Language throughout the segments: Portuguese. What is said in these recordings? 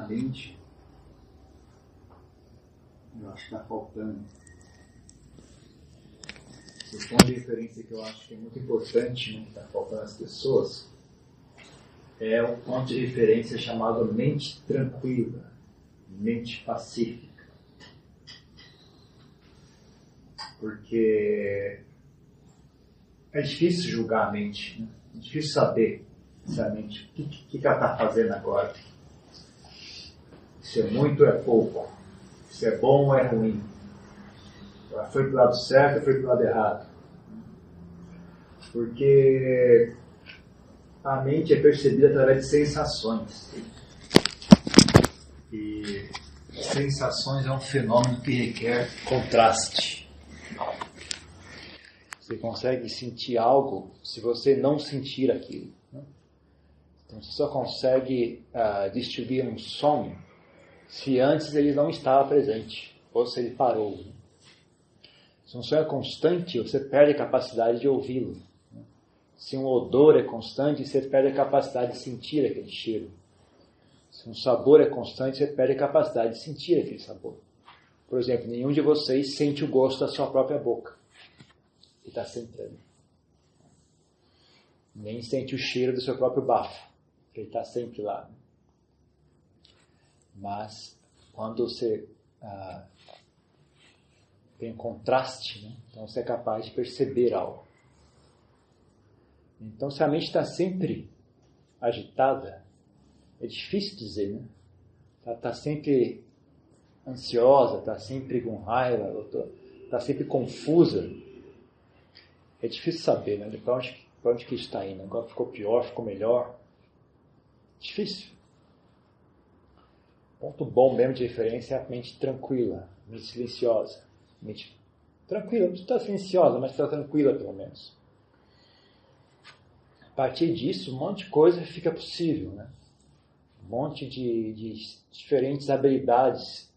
mente, eu acho que está faltando. O ponto de referência que eu acho que é muito importante, né, que está faltando às pessoas, é um ponto de referência chamado mente tranquila, mente pacífica. Porque é difícil julgar a mente, né? É difícil saber se a mente, o que ela está fazendo agora. Se é muito ou é pouco, se é bom ou é ruim. Ela foi para o lado certo ou foi para o lado errado. Porque a mente é percebida através de sensações. E sensações é um fenômeno que requer contraste. Você consegue sentir algo se você não sentir aquilo, né? Então você só consegue distinguir um som se antes ele não estava presente, ou se ele parou. Né? Se um som é constante, você perde a capacidade de ouvi-lo. Né? Se um odor é constante, você perde a capacidade de sentir aquele cheiro. Se um sabor é constante, você perde a capacidade de sentir aquele sabor. Por exemplo, nenhum de vocês sente o gosto da sua própria boca. Ele está sempre ali. Nem sente o cheiro do seu próprio bafo. Ele está sempre lá. Mas, quando você tem um contraste, né? Então você é capaz de perceber algo. Então, se a mente está sempre agitada, é difícil dizer, né? Ela está sempre ansiosa, está sempre com raiva, está sempre confusa. É difícil saber, né? Para onde que está indo? Agora ficou pior, ficou melhor. Difícil. Ponto bom mesmo de referência é a mente tranquila, mente silenciosa. Mente tranquila, não está silenciosa, mas está tranquila pelo menos. A partir disso, um monte de coisa fica possível, né? Um monte de diferentes habilidades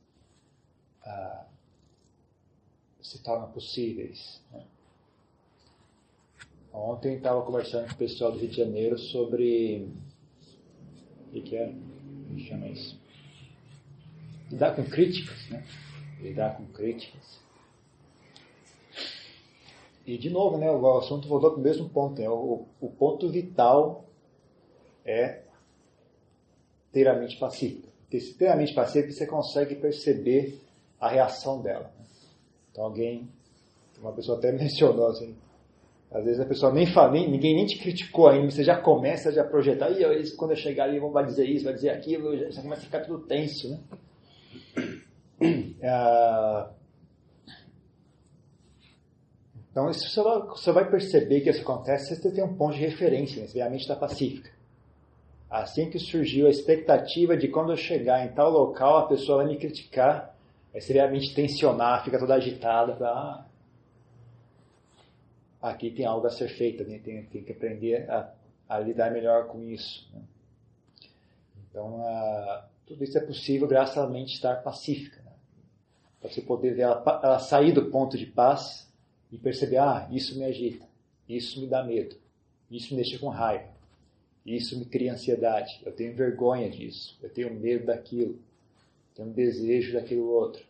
se tornam possíveis, né? Ontem estava conversando com o pessoal do Rio de Janeiro sobre o que é? Como chama isso? Lidar com críticas, né? Lidar com críticas. E de novo, né? O assunto voltou para o mesmo ponto, né? O ponto vital é ter a mente pacífica. Porque se ter a mente pacífica, você consegue perceber a reação dela. Então uma pessoa até mencionou assim, às vezes a pessoa nem fala, ninguém nem te criticou ainda, você já começa a projetar, quando eu chegar ali, vai dizer isso, vai dizer aquilo, já começa a ficar tudo tenso, né? Então, isso você vai perceber que isso acontece se você tem um ponto de referência, né? Se a mente está pacífica. Assim que surgiu a expectativa de quando eu chegar em tal local, a pessoa vai me criticar, aí seria a mente tensionar, fica toda agitada, aqui tem algo a ser feito, né? Tem que aprender a lidar melhor com isso, né? Então, tudo isso é possível graças à mente estar pacífica, né? Para você poder ver ela sair do ponto de paz e perceber, isso me agita, isso me dá medo, isso me deixa com raiva, isso me cria ansiedade, eu tenho vergonha disso, eu tenho medo daquilo, eu tenho um desejo daquilo outro.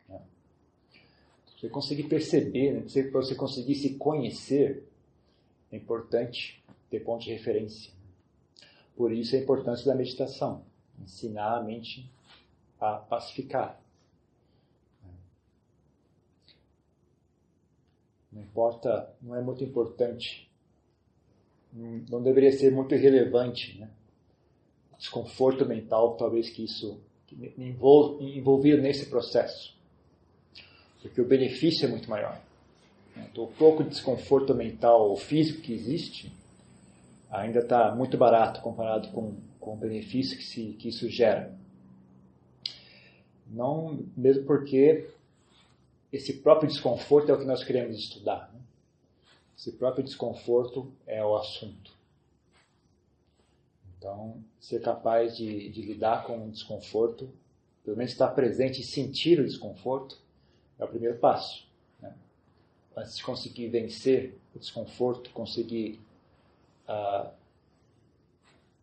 Né? Você conseguir perceber, né? Para você conseguir se conhecer, é importante ter ponto de referência. Por isso a importância da meditação, ensinar a mente a pacificar. Não importa, não é muito importante, não deveria ser muito irrelevante, né? Desconforto mental, talvez que isso envolvido nesse processo. Porque o benefício é muito maior. Então, o pouco de desconforto mental ou físico que existe ainda está muito barato comparado com o benefício que isso gera. Não, mesmo porque esse próprio desconforto é o que nós queremos estudar, né? Esse próprio desconforto é o assunto. Então, ser capaz de lidar com o desconforto, pelo menos estar presente e sentir o desconforto, é o primeiro passo, né? Antes de conseguir vencer o desconforto, conseguir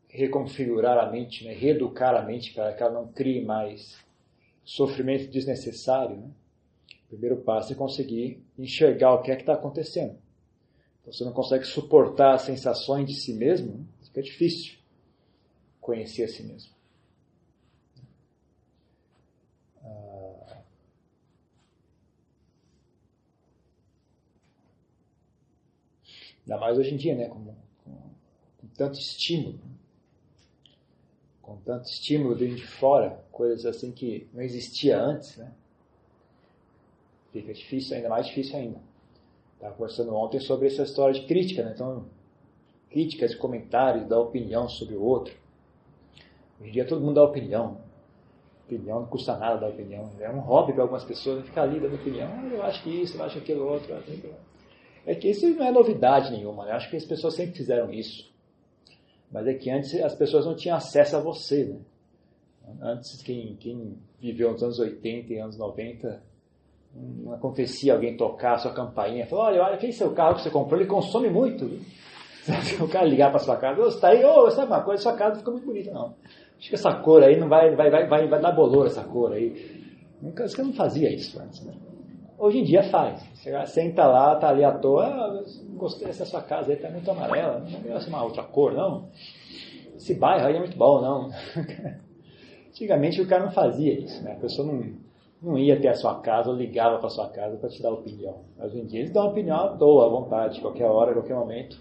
reconfigurar a mente, né? Reeducar a mente para que ela não crie mais sofrimento desnecessário, né? O primeiro passo é conseguir enxergar o que é que está acontecendo. Então, você não consegue suportar as sensações de si mesmo, né? Fica difícil conhecer a si mesmo. Ainda mais hoje em dia, né? Com tanto estímulo. Com tanto estímulo de fora, coisas assim que não existia antes, né? Fica difícil, ainda mais difícil ainda. Estava conversando ontem sobre essa história de crítica, né? Então, críticas, comentários, dar opinião sobre o outro. Hoje em dia todo mundo dá opinião. Opinião não custa nada dar opinião. É um hobby para algumas pessoas ficar ali dando opinião. Eu acho que isso, eu acho aquilo outro. É que isso não é novidade nenhuma, né? Eu acho que as pessoas sempre fizeram isso. Mas é que antes as pessoas não tinham acesso a você, né? Antes, quem viveu nos anos 80 e anos 90, não acontecia alguém tocar a sua campainha, falar, olha, aquele seu carro que você comprou, ele consome muito. O cara ligar para sua casa, você está aí, sabe uma coisa, sua casa fica muito bonita, não. Acho que essa cor aí não vai dar bolor, essa cor aí. Você não fazia isso antes, né? Hoje em dia faz. Você senta lá, tá ali à toa, gostei dessa sua casa aí, tá muito amarela, não quero uma outra cor, não. Esse bairro aí é muito bom, não. Antigamente o cara não fazia isso, né? A pessoa não ia até a sua casa ou ligava para a sua casa para te dar opinião. Mas hoje em dia eles dão opinião à toa, à vontade, qualquer hora, qualquer momento,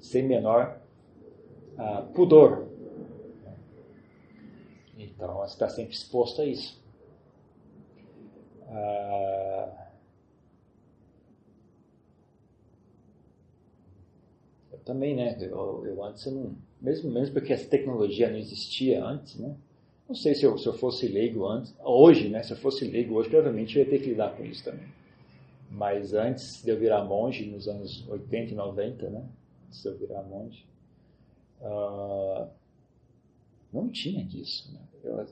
sem menor pudor. Então você está sempre exposto a isso. Eu também, né? Eu antes mesmo porque essa tecnologia não existia antes, né? Não sei se eu fosse leigo antes, hoje, né? Se eu fosse leigo hoje, provavelmente eu ia ter que lidar com isso também. Mas antes de eu virar monge, nos anos 80 e 90, né? Antes de eu virar monge, não tinha disso, né?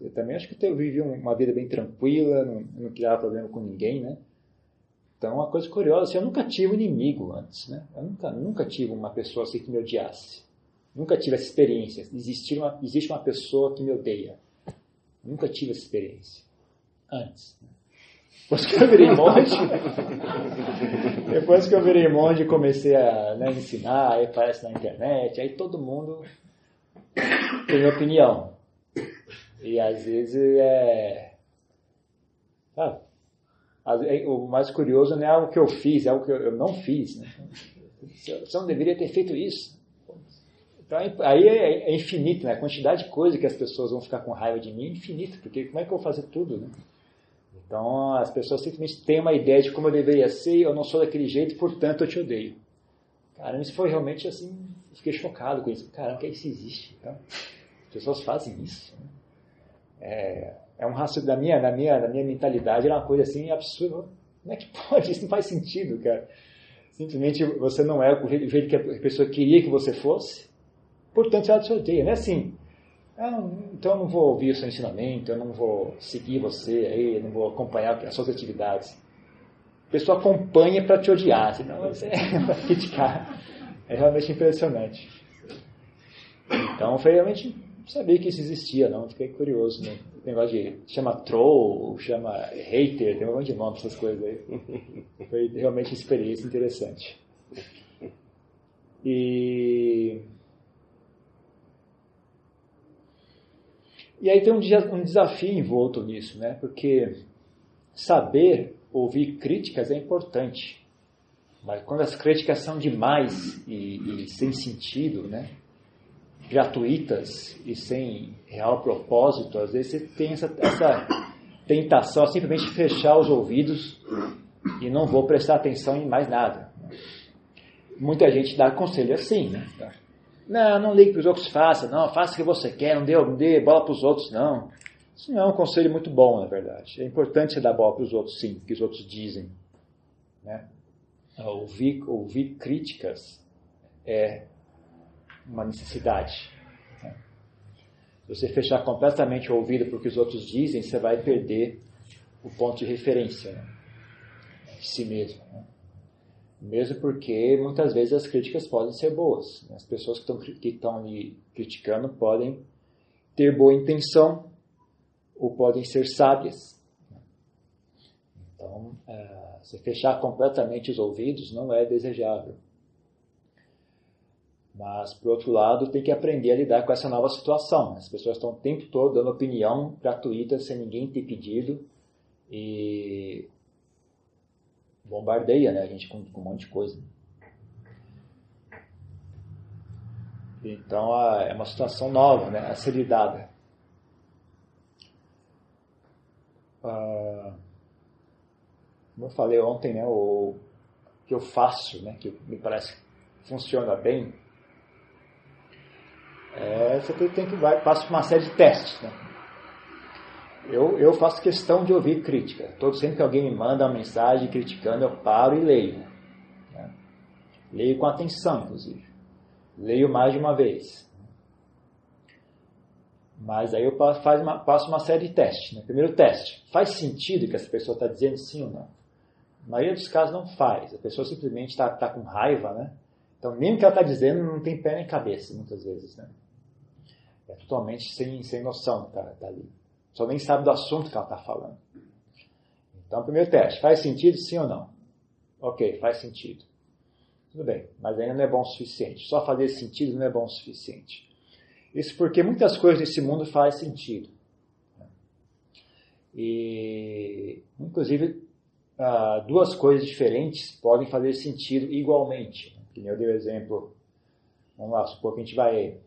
Eu também acho que eu vivi uma vida bem tranquila, não criava problema com ninguém, né? Então, uma coisa curiosa, assim, eu nunca tive um inimigo antes, né? Eu nunca tive uma pessoa assim que me odiasse. Nunca tive essa experiência. Existe uma pessoa que me odeia. Nunca tive essa experiência. Antes. Depois que eu virei monge, comecei a ensinar, aí aparece na internet, aí todo mundo tem opinião. E às vezes o mais curioso não é algo que eu fiz, é algo que eu não fiz. Né? Você não deveria ter feito isso. Então, aí é infinito, né? A quantidade de coisa que as pessoas vão ficar com raiva de mim é infinito, porque como é que eu vou fazer tudo, né? Então, as pessoas simplesmente têm uma ideia de como eu deveria ser, eu não sou daquele jeito, portanto eu te odeio. Caramba, isso foi realmente assim, eu fiquei chocado com isso. Caramba, que isso existe? Então, as pessoas fazem isso. Né? É um raciocínio na minha mentalidade, era uma coisa assim absurda. Como é que pode? Isso não faz sentido, cara. Simplesmente você não é o jeito que a pessoa queria que você fosse, portanto ela te odeia. Não é assim, então eu não vou ouvir o seu ensinamento, eu não vou seguir você, aí, eu não vou acompanhar as suas atividades. A pessoa acompanha para te odiar, senão você vai criticar. É realmente impressionante. Então, foi realmente, não sabia que isso existia, não. Fiquei curioso, né? O negócio de chama troll, chama hater, tem um monte de nome essas coisas aí. Foi realmente uma experiência interessante. E aí tem um desafio envolto nisso, né? Porque saber ouvir críticas é importante. Mas quando as críticas são demais e sem sentido, né? Gratuitas e sem real propósito, às vezes você tem essa tentação a simplesmente fechar os ouvidos e não vou prestar atenção em mais nada. Muita gente dá conselho assim, né? Não ligue para os outros, faça o que você quer, não dê bola para os outros, não. Isso não é um conselho muito bom, na verdade. É importante você dar bola para os outros, sim, o que os outros dizem. Né? Ouvir críticas é uma necessidade. Né? Se você fechar completamente o ouvido para o que os outros dizem, você vai perder o ponto de referência, né? De si mesmo. Né? Mesmo porque muitas vezes as críticas podem ser boas. As pessoas que estão ali criticando podem ter boa intenção ou podem ser sábias. Então, se fechar completamente os ouvidos não é desejável. Mas, por outro lado, tem que aprender a lidar com essa nova situação. As pessoas estão o tempo todo dando opinião gratuita, sem ninguém ter pedido, e bombardeia, né, a gente com um monte de coisa. Então, é uma situação nova, né, a ser lidada. Como eu falei ontem, né, o que eu faço, né, que me parece que funciona bem, você tem que passar por uma série de testes, né? Eu faço questão de ouvir crítica. Sempre que alguém me manda uma mensagem criticando, eu paro e leio. Né? Leio com atenção, inclusive. Leio mais de uma vez. Mas aí eu passo uma série de testes. Né? Primeiro teste. Faz sentido o que essa pessoa está dizendo, sim ou não? Na maioria dos casos não faz. A pessoa simplesmente está com raiva, né? Então, nem o que ela está dizendo não tem pé nem cabeça, muitas vezes. Né? É totalmente sem noção que está ali. Só nem sabe do assunto que ela está falando. Então, primeiro teste. Faz sentido, sim ou não? Ok, faz sentido. Tudo bem, mas ainda não é bom o suficiente. Só fazer sentido não é bom o suficiente. Isso porque muitas coisas desse mundo fazem sentido. E, inclusive, duas coisas diferentes podem fazer sentido igualmente. Que nem eu dei o exemplo. Vamos lá, supor que a gente vai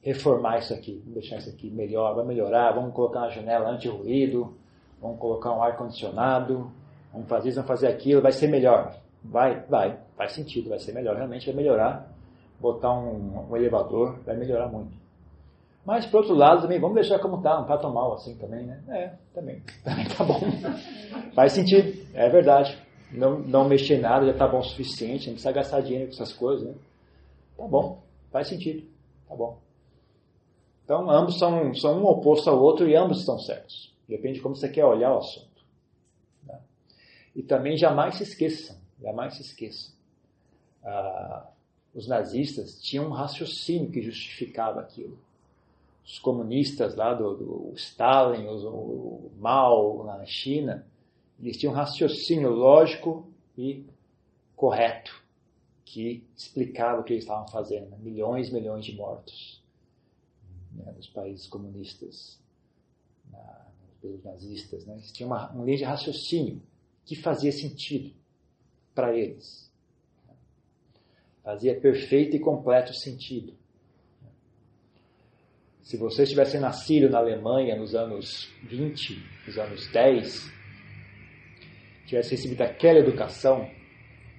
reformar isso aqui, vamos deixar isso aqui melhor, vai melhorar, vamos colocar uma janela anti-ruído, vamos colocar um ar-condicionado, vamos fazer isso, vamos fazer aquilo, vai ser melhor. Faz sentido, vai ser melhor, realmente vai melhorar. Botar um elevador vai melhorar muito. Mas, por outro lado, também, vamos deixar como está, não está tão mal assim também, né? Também tá bom. Faz sentido, é verdade. Não mexer nada já está bom o suficiente, não precisa gastar dinheiro com essas coisas, né? Tá bom, faz sentido, tá bom. Então, ambos são um oposto ao outro e ambos estão certos. Depende de como você quer olhar o assunto. Né? E também jamais se esqueçam. Os nazistas tinham um raciocínio que justificava aquilo. Os comunistas lá do Stalin, o Mao na China, eles tinham um raciocínio lógico e correto que explicava o que eles estavam fazendo. Milhões de mortos. Nos países comunistas, pelos nazistas, né? Eles tinham uma linha de raciocínio que fazia sentido para eles. Fazia perfeito e completo sentido. Se você tivesse nascido na Alemanha nos anos 20, nos anos 10, tivesse recebido aquela educação,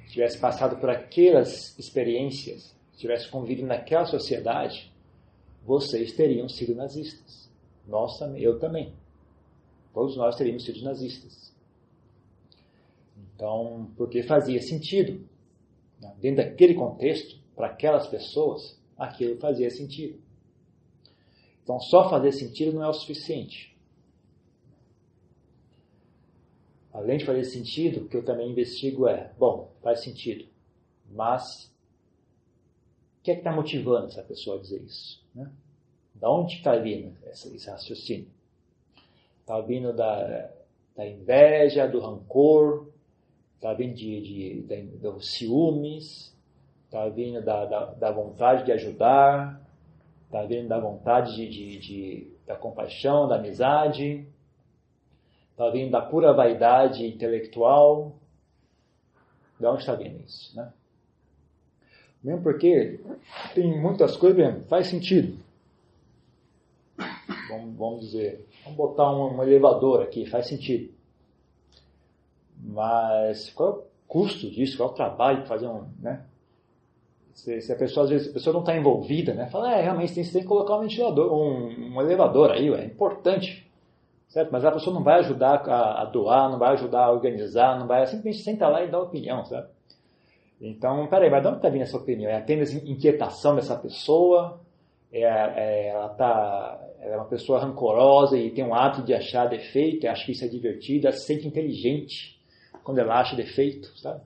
tivesse passado por aquelas experiências, tivesse convivido naquela sociedade, vocês teriam sido nazistas. Nós também, eu também. Todos nós teríamos sido nazistas. Então, porque fazia sentido. Dentro daquele contexto, para aquelas pessoas, aquilo fazia sentido. Então, só fazer sentido não é o suficiente. Além de fazer sentido, o que eu também investigo faz sentido, mas o que é que está motivando essa pessoa a dizer isso? Né? Da onde está vindo esse raciocínio? Está vindo da inveja, do rancor, está vindo dos ciúmes, está vindo da vontade de ajudar, está vindo da vontade da compaixão, da amizade, está vindo da pura vaidade intelectual. De onde está vindo isso? Né? Mesmo porque tem muitas coisas, mesmo, faz sentido. Vamos dizer, vamos botar um elevador aqui, faz sentido. Mas qual é o custo disso? Qual é o trabalho de fazer né? Se a pessoa, às vezes, a pessoa não está envolvida, né? Fala, realmente você tem que colocar um ventilador, um elevador aí, é importante. Certo? Mas a pessoa não vai ajudar a doar, não vai ajudar a organizar, não vai simplesmente sentar lá e dar opinião, sabe? Então, peraí, mas de onde está vindo essa opinião? É apenas inquietação dessa pessoa? Ela é uma pessoa rancorosa e tem um hábito de achar defeito, acha que isso é divertido, ela se sente inteligente quando ela acha defeito, sabe?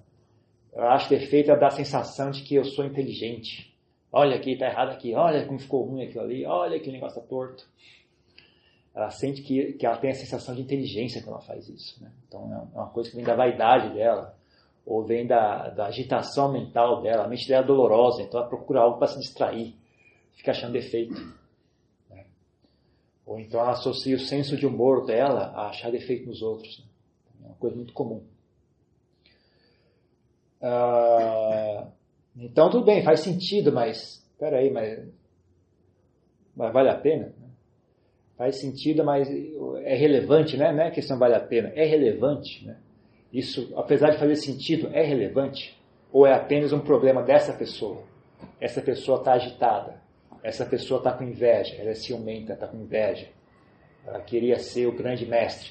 Eu acho defeito é dar a sensação de que eu sou inteligente. Olha aqui, está errado aqui. Olha como ficou ruim aquilo ali. Olha que o negócio está torto. Ela sente que ela tem a sensação de inteligência quando ela faz isso. Né? Então é uma coisa que vem da vaidade dela, ou vem da agitação mental dela. A mente dela é dolorosa, então ela procura algo para se distrair, fica achando defeito. Né? Ou então ela associa o senso de humor dela a achar defeito nos outros. Né? É uma coisa muito comum. Então tudo bem, faz sentido, mas peraí, mas vale a pena? Faz sentido, mas é relevante, né? Não é questão vale a pena, é relevante, né? Isso, apesar de fazer sentido, é relevante? Ou é apenas um problema dessa pessoa? Essa pessoa está agitada, essa pessoa está com inveja, ela é ciumenta, está com inveja, ela queria ser o grande mestre,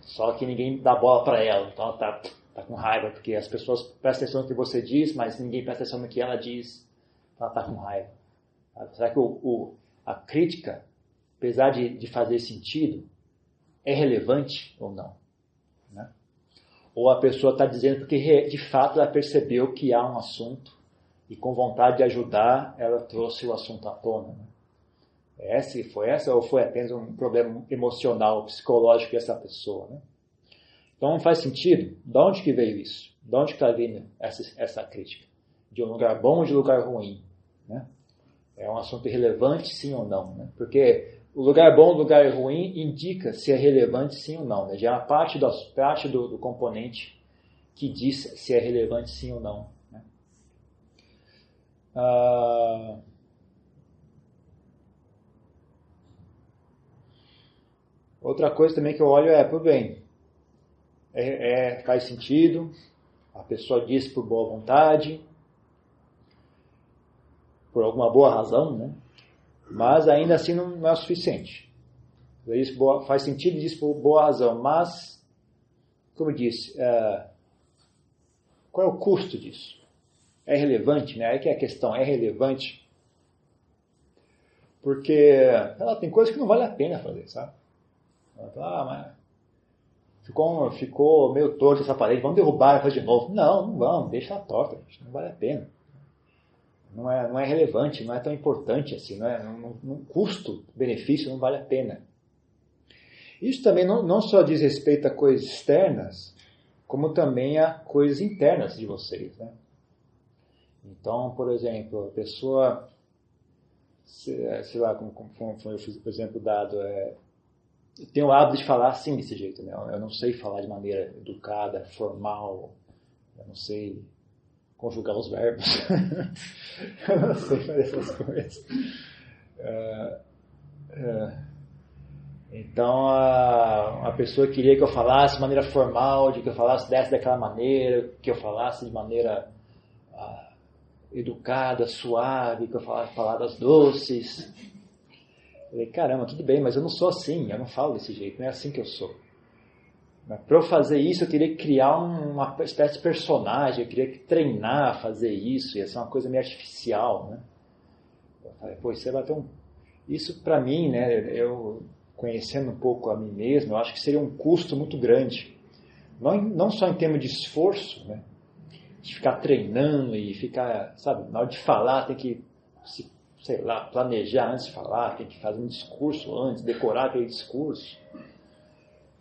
só que ninguém dá bola para ela, então ela está com raiva, porque as pessoas prestam atenção no que você diz, mas ninguém presta atenção no que ela diz, ela está com raiva. Será que a crítica, apesar de fazer sentido, é relevante ou não? Né? Ou a pessoa está dizendo porque de fato ela percebeu que há um assunto e com vontade de ajudar ela trouxe o assunto à tona. Né? Foi essa ou foi apenas um problema emocional, psicológico dessa pessoa? Né? Então não faz sentido. De onde que veio isso? De onde está vindo essa crítica? De um lugar bom ou de um lugar ruim? Né? É um assunto relevante, sim ou não? Né? Porque o lugar bom, o lugar ruim, indica se é relevante sim ou não. Né? Já é a parte do componente que diz se é relevante sim ou não. Né? Outra coisa também que eu olho tudo bem, faz sentido, a pessoa diz por boa vontade, por alguma boa razão, né? Mas ainda assim não é o suficiente. Isso faz sentido disso por boa razão, mas, como eu disse, qual é o custo disso? É relevante, né? Aí que é a questão, é relevante? Porque tem coisas que não vale a pena fazer, sabe? Mas ficou meio torto essa parede, vamos derrubar e fazer de novo. Não vamos, deixa ela torta, não vale a pena. Não é relevante, não é tão importante assim, não custo-benefício não vale a pena. Isso também não só diz respeito a coisas externas, como também a coisas internas de vocês. Né? Então, por exemplo, a pessoa, sei lá, como foi o exemplo dado, eu tenho o hábito de falar assim, desse jeito. Né? Eu não sei falar de maneira educada, formal, eu não sei conjugar os verbos. Eu não sei fazer essas coisas. Então, a pessoa queria que eu falasse de maneira formal, de que eu falasse daquela maneira, que eu falasse de maneira educada, suave, que eu falasse palavras doces. Eu falei, caramba, tudo bem, mas eu não sou assim, eu não falo desse jeito, não é assim que eu sou. Para eu fazer isso, eu teria que criar uma espécie de personagem, eu queria treinar a fazer isso, ia ser uma coisa meio artificial, né? Eu falei, você vai ter Isso para mim, né, eu conhecendo um pouco a mim mesmo, eu acho que seria um custo muito grande. Não só em termos de esforço, né? De ficar treinando e ficar, sabe, na hora de falar tem que, sei lá, planejar antes de falar, tem que fazer um discurso antes, decorar aquele discurso.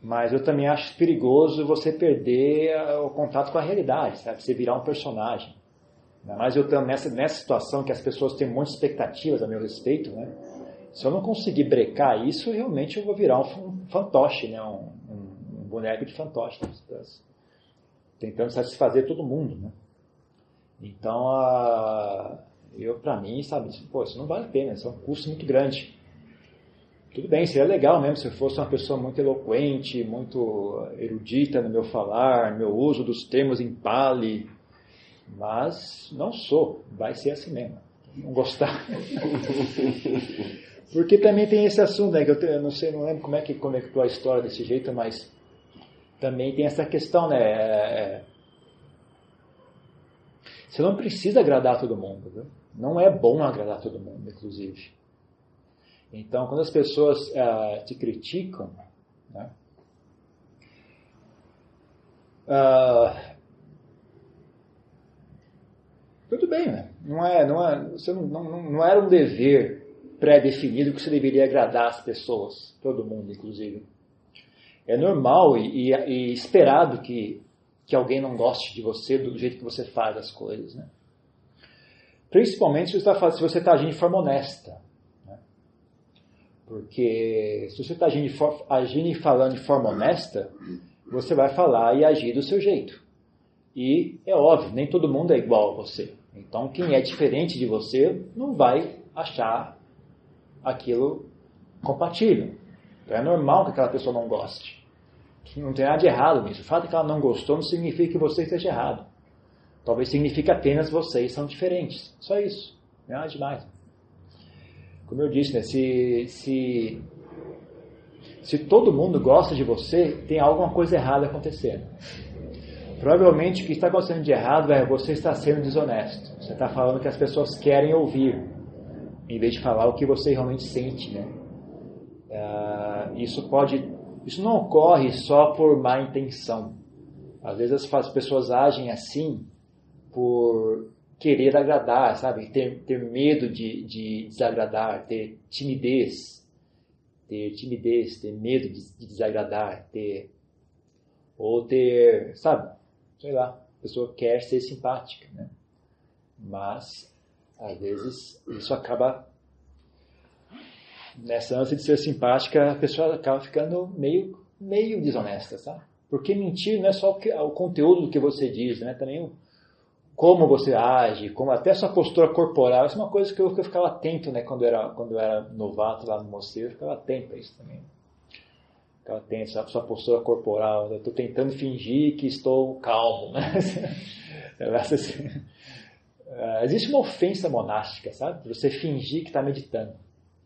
Mas eu também acho perigoso você perder o contato com a realidade, sabe? Você virar um personagem. Mas eu também, nessa situação que as pessoas têm um monte de expectativas a meu respeito, né? Se eu não conseguir brecar isso, realmente eu vou virar um fantoche, né? Um boneco de fantoche. Tentando satisfazer todo mundo, né? Então, para mim, sabe? Isso não vale a pena, isso é um custo muito grande. Tudo bem, seria legal mesmo se eu fosse uma pessoa muito eloquente, muito erudita no meu falar, no meu uso dos termos em Pali, mas não sou, vai ser assim mesmo, não gostar. Porque também tem esse assunto, né, que eu não sei, não lembro como é que conectou a história desse jeito, mas também tem essa questão, né, você não precisa agradar todo mundo, viu? Não é bom agradar todo mundo, inclusive. Então, quando as pessoas te criticam, né, tudo bem, né? Não era um dever pré-definido que você deveria agradar as pessoas, todo mundo, inclusive. É normal e esperado que alguém não goste de você do jeito que você faz as coisas, né? Principalmente se você está agindo de forma honesta. Né? Porque se você está agindo e falando de forma honesta, você vai falar e agir do seu jeito. E é óbvio, nem todo mundo é igual a você. Então, quem é diferente de você não vai achar aquilo compatível. Então, é normal que aquela pessoa não goste. Não tem nada de errado nisso. O fato de que ela não gostou não significa que você esteja errado. Talvez signifique apenas vocês são diferentes. Só isso. Não é nada demais. Como eu disse, né? Se todo mundo gosta de você, tem alguma coisa errada acontecendo. Provavelmente o que está acontecendo de errado é você está sendo desonesto. Você está falando o que as pessoas querem ouvir, em vez de falar o que você realmente sente, né? Isso não ocorre só por má intenção. Às vezes as pessoas agem assim por querer agradar, sabe? Ter medo de desagradar, ter timidez, ter medo de desagradar, sabe? Sei lá, a pessoa quer ser simpática, né? Mas, às vezes, isso acaba, nessa ânsia de ser simpática, a pessoa acaba ficando meio desonesta, sabe? Porque mentir não é só o conteúdo do que você diz, né? Também como você age, como até a sua postura corporal. Isso é uma coisa que eu ficava atento, né? Quando eu era novato lá no mosteiro, eu ficava atento a isso também. Ficava atento, sabe? Sua postura corporal. Eu estou tentando fingir que estou calmo, né? Existe uma ofensa monástica, sabe? Você fingir que está meditando.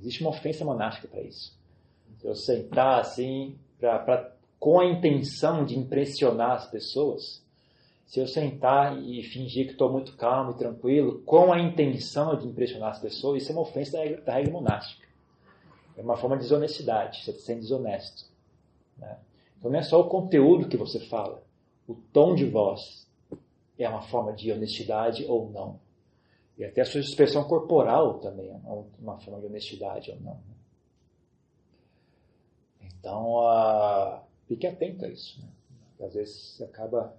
Existe uma ofensa monástica para isso. Se eu sentar assim, com a intenção de impressionar as pessoas, se eu sentar e fingir que estou muito calmo e tranquilo, com a intenção de impressionar as pessoas, isso é uma ofensa da regra monástica. É uma forma de desonestidade, você está sendo desonesto. Né? Então não é só o conteúdo que você fala, o tom de voz é uma forma de honestidade ou não. E até a sua expressão corporal também é uma forma de honestidade ou não. Então, fique atento a isso. Né? Às vezes você acaba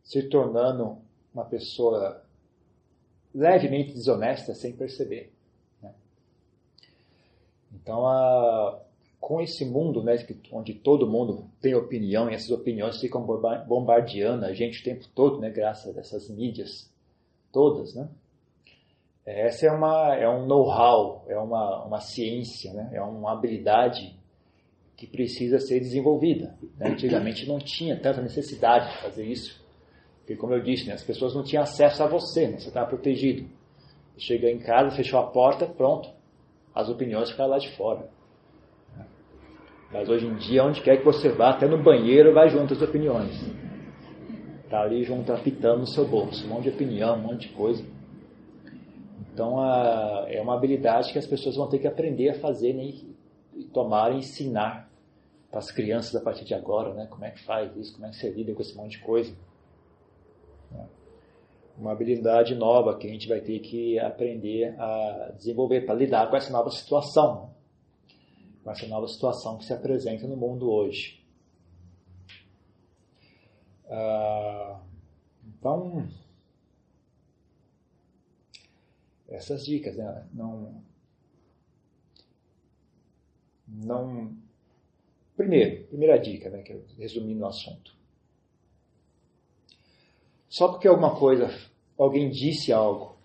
se tornando uma pessoa levemente desonesta sem perceber. Né? Então, com esse mundo, né, onde todo mundo tem opinião e essas opiniões ficam bombardeando a gente o tempo todo, né, graças a essas mídias todas, né? Essa é um know-how, é uma ciência, né? É uma habilidade que precisa ser desenvolvida. Né? Antigamente não tinha tanta necessidade de fazer isso. Porque, como eu disse, né, as pessoas não tinham acesso a você, né? Você estava protegido. Chega em casa, fechou a porta, pronto. As opiniões ficaram lá de fora. Mas hoje em dia, onde quer que você vá, até no banheiro, vai junto as opiniões. Está ali junto, apitando no seu bolso. Um monte de opinião, um monte de coisa. Então, é uma habilidade que as pessoas vão ter que aprender a fazer, né? E tomar e ensinar para as crianças a partir de agora, né? Como é que faz isso, como é que você lida com esse monte de coisa. Uma habilidade nova que a gente vai ter que aprender a desenvolver para lidar com essa nova situação. Com essa nova situação que se apresenta no mundo hoje. Então, essas dicas, né? Primeira dica, né, que eu resumi no assunto. Só porque alguém disse algo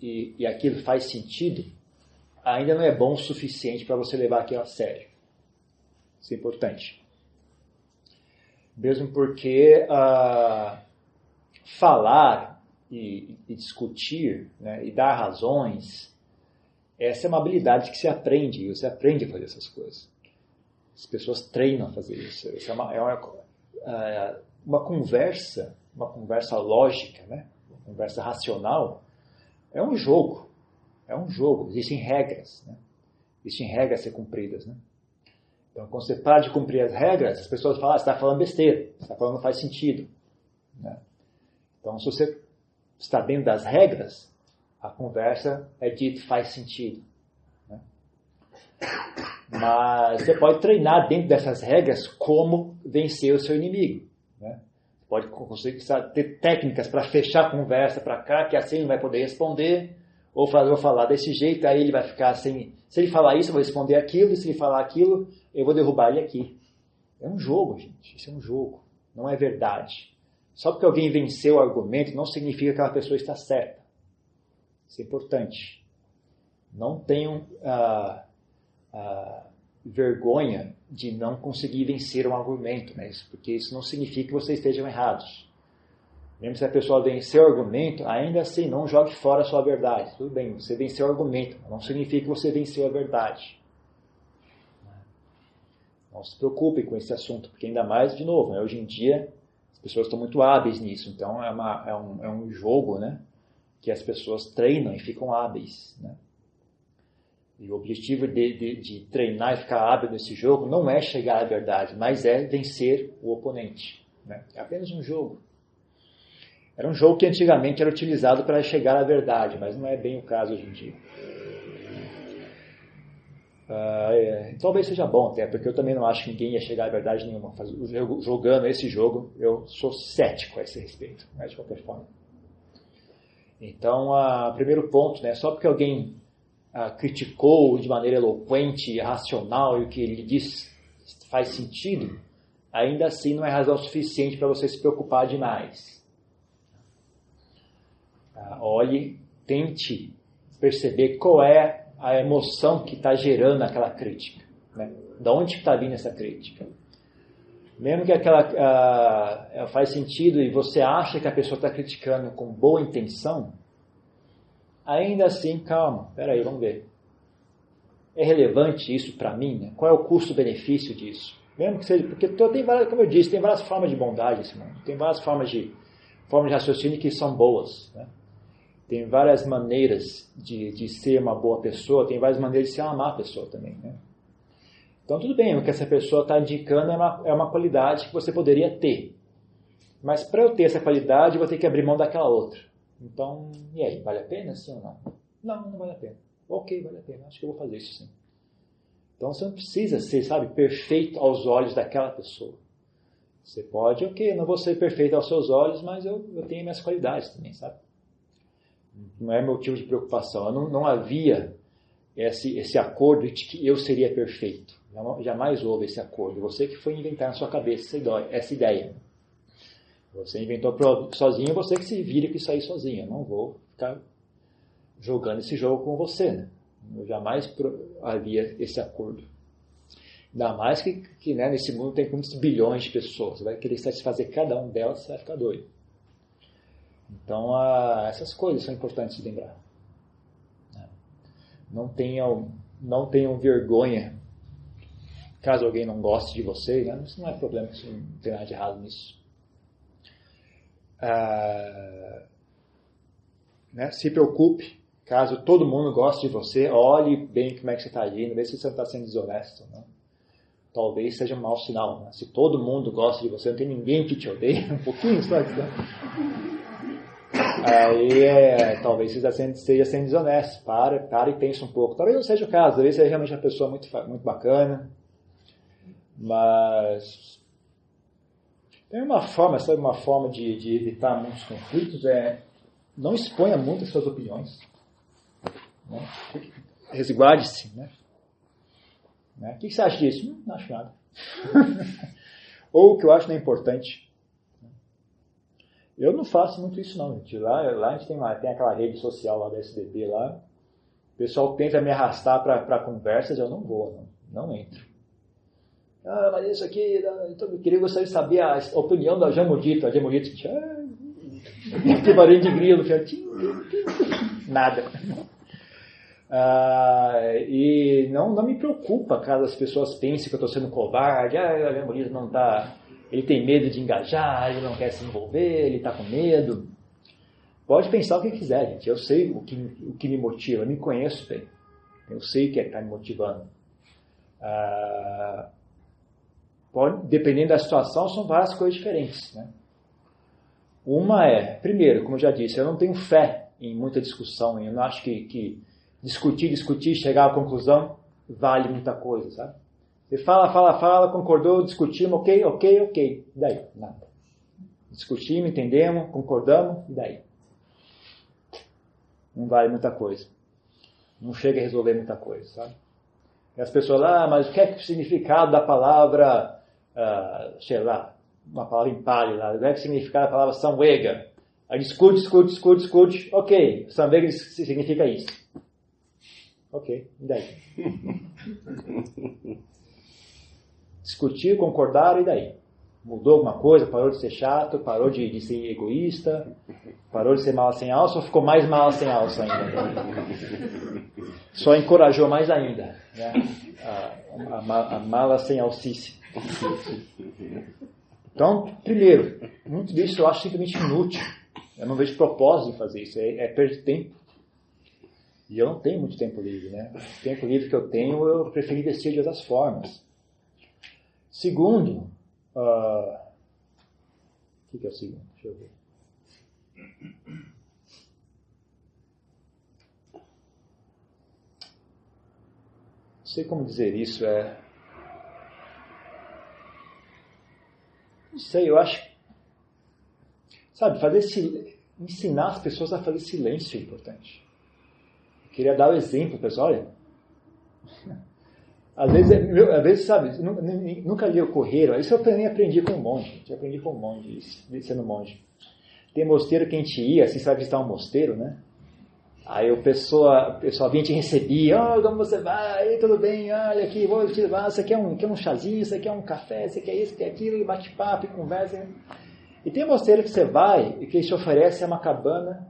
e aquilo faz sentido, ainda não é bom o suficiente para você levar aquilo a sério. Isso é importante. Mesmo porque falar e discutir, né, e dar razões, essa é uma habilidade que se aprende, e você aprende a fazer essas coisas. As pessoas treinam a fazer isso. Isso é uma conversa lógica, né? Uma conversa racional, é um jogo. É um jogo. Existem regras, né? Existem regras a ser cumpridas, né? Então, quando você para de cumprir as regras, as pessoas falam, você está falando besteira, você está falando não faz sentido. Né? Então, se você está dentro das regras, a conversa é dito faz sentido. Né? Mas você pode treinar dentro dessas regras como vencer o seu inimigo. Né? Pode conseguir ter técnicas para fechar a conversa para cá, que assim ele não vai poder responder, ou vou falar desse jeito, aí ele vai ficar sem... Se ele falar isso, eu vou responder aquilo, e se ele falar aquilo, eu vou derrubar ele aqui. É um jogo, gente. Isso é um jogo. Não é verdade. Só porque alguém venceu o argumento, não significa que aquela pessoa está certa. Isso é importante. Não tenham vergonha de não conseguir vencer um argumento, né? Porque isso não significa que vocês estejam errados. Mesmo se a pessoa venceu o argumento, ainda assim, não jogue fora a sua verdade. Tudo bem, você venceu o argumento, não significa que você venceu a verdade. Não se preocupe com esse assunto, porque ainda mais, de novo, né? Hoje em dia, as pessoas estão muito hábeis nisso. Então, é um jogo, né? Que as pessoas treinam e ficam hábeis, né? E o objetivo de treinar e ficar hábil nesse jogo não é chegar à verdade, mas é vencer o oponente. Né? É apenas um jogo. Era um jogo que antigamente era utilizado para chegar à verdade, mas não é bem o caso hoje em dia. Talvez seja bom até, porque eu também não acho que ninguém ia chegar à verdade nenhuma. Jogando esse jogo, eu sou cético a esse respeito, mas de qualquer forma. Então, primeiro ponto, né, só porque alguém criticou de maneira eloquente e racional e o que ele diz faz sentido, ainda assim não é razão suficiente para você se preocupar demais. Olhe, tente perceber qual é a emoção que está gerando aquela crítica. Né? Da onde está vindo essa crítica? Mesmo que aquela faz sentido e você acha que a pessoa está criticando com boa intenção, ainda assim, calma, peraí, vamos ver. É relevante isso para mim? Né? Qual é o custo-benefício disso? Mesmo que seja, porque tem várias, como eu disse, tem várias formas de bondade nesse mundo. Tem várias formas de raciocínio que são boas. Né? Tem várias maneiras de ser uma boa pessoa, tem várias maneiras de ser uma má pessoa também. Né? Então tudo bem, o que essa pessoa está indicando é uma qualidade que você poderia ter. Mas para eu ter essa qualidade, eu vou ter que abrir mão daquela outra. Então, e aí, vale a pena sim ou não? Não vale a pena. Ok, vale a pena, acho que eu vou fazer isso sim. Então você não precisa ser, perfeito aos olhos daquela pessoa. Você pode, ok, eu não vou ser perfeito aos seus olhos, mas eu tenho minhas qualidades também, sabe? Não é motivo de preocupação. Não havia esse acordo de que eu seria perfeito. Jamais houve esse acordo. Você que foi inventar na sua cabeça essa ideia. Você inventou sozinho, você que se vira com isso aí sozinho. Eu não vou ficar jogando esse jogo com você. Né? Eu jamais havia esse acordo. Ainda mais que né, nesse mundo tem muitos bilhões de pessoas. Você vai querer satisfazer cada um delas, você vai ficar doido. Então, essas coisas são importantes de lembrar. Não tenham vergonha caso alguém não goste de você. Né? Isso não é problema, isso não tem nada de errado nisso. Né? Se preocupe, caso todo mundo goste de você, olhe bem como é que você está agindo, vê se você não está sendo desonesto. Né? Talvez seja um mau sinal. Né? Se todo mundo gosta de você, não tem ninguém que te odeie, um pouquinho só. Aí talvez você esteja sendo desonesto. Para e pensa um pouco. Talvez não seja o caso, talvez seja realmente uma pessoa muito, muito bacana, mas tem uma forma de evitar muitos conflitos não exponha muito as suas opiniões. Né? Resguarde-se. Né? O que você acha disso? Não acho nada. Ou o que eu acho não é importante. Eu não faço muito isso não, gente. Lá a gente tem aquela rede social lá da SBB lá. O pessoal tenta me arrastar para conversas, eu não vou, não entro. Mas isso aqui, eu gostaria de saber a opinião da Jamudito. A Jamudito, que barulho de grilo, nada. E não me preocupa caso as pessoas pensem que eu estou sendo covarde. A Jamudito não está... Ele tem medo de engajar, ele não quer se envolver, ele está com medo. Pode pensar o que quiser, gente. Eu sei o que me motiva, eu me conheço bem. Eu sei o que está me motivando. Dependendo da situação, são várias coisas diferentes. Né? Uma é, primeiro, como eu já disse, eu não tenho fé em muita discussão. Eu não acho que discutir, chegar à conclusão vale muita coisa, sabe? Você fala, concordou, discutimos, ok. E daí? Nada. Discutimos, entendemos, concordamos, e daí? Não vale muita coisa. Não chega a resolver muita coisa, sabe? E as pessoas lá, mas o que é o significado da palavra, sei lá, uma palavra em pali lá, o que é o significado da palavra samvega? Aí discute, ok, samvega significa isso. Ok, e daí? Discutir, concordar, e daí? Mudou alguma coisa? Parou de ser chato? Parou de ser egoísta? Parou de ser mala sem alça ou ficou mais mala sem alça ainda? Só encorajou mais ainda, né? A mala sem alcice. Então, primeiro, muito disso eu acho simplesmente inútil. Eu não vejo propósito em fazer isso. É perder tempo. E eu não tenho muito tempo livre, né? O tempo livre que eu tenho, eu preferi investir de outras formas. Segundo, o que é o segundo? Deixa eu ver. Não sei como dizer isso, não sei, eu acho, sabe, ensinar as pessoas a fazer silêncio é importante. Eu queria dar o exemplo, pessoal, olha, às vezes, sabe, nunca li o Correio, isso eu também aprendi com um monge, sendo monge. Tem mosteiro que a gente ia, assim, sabe visitar um mosteiro, né? Aí a pessoa vinha e te recebia, como você vai? Tudo bem? Olha aqui, vou te levar, isso aqui é um chazinho, isso aqui é um café, isso aqui é isso, isso aqui é aquilo, e bate-papo, e conversa. E tem mosteiro que você vai e que ele te oferece uma cabana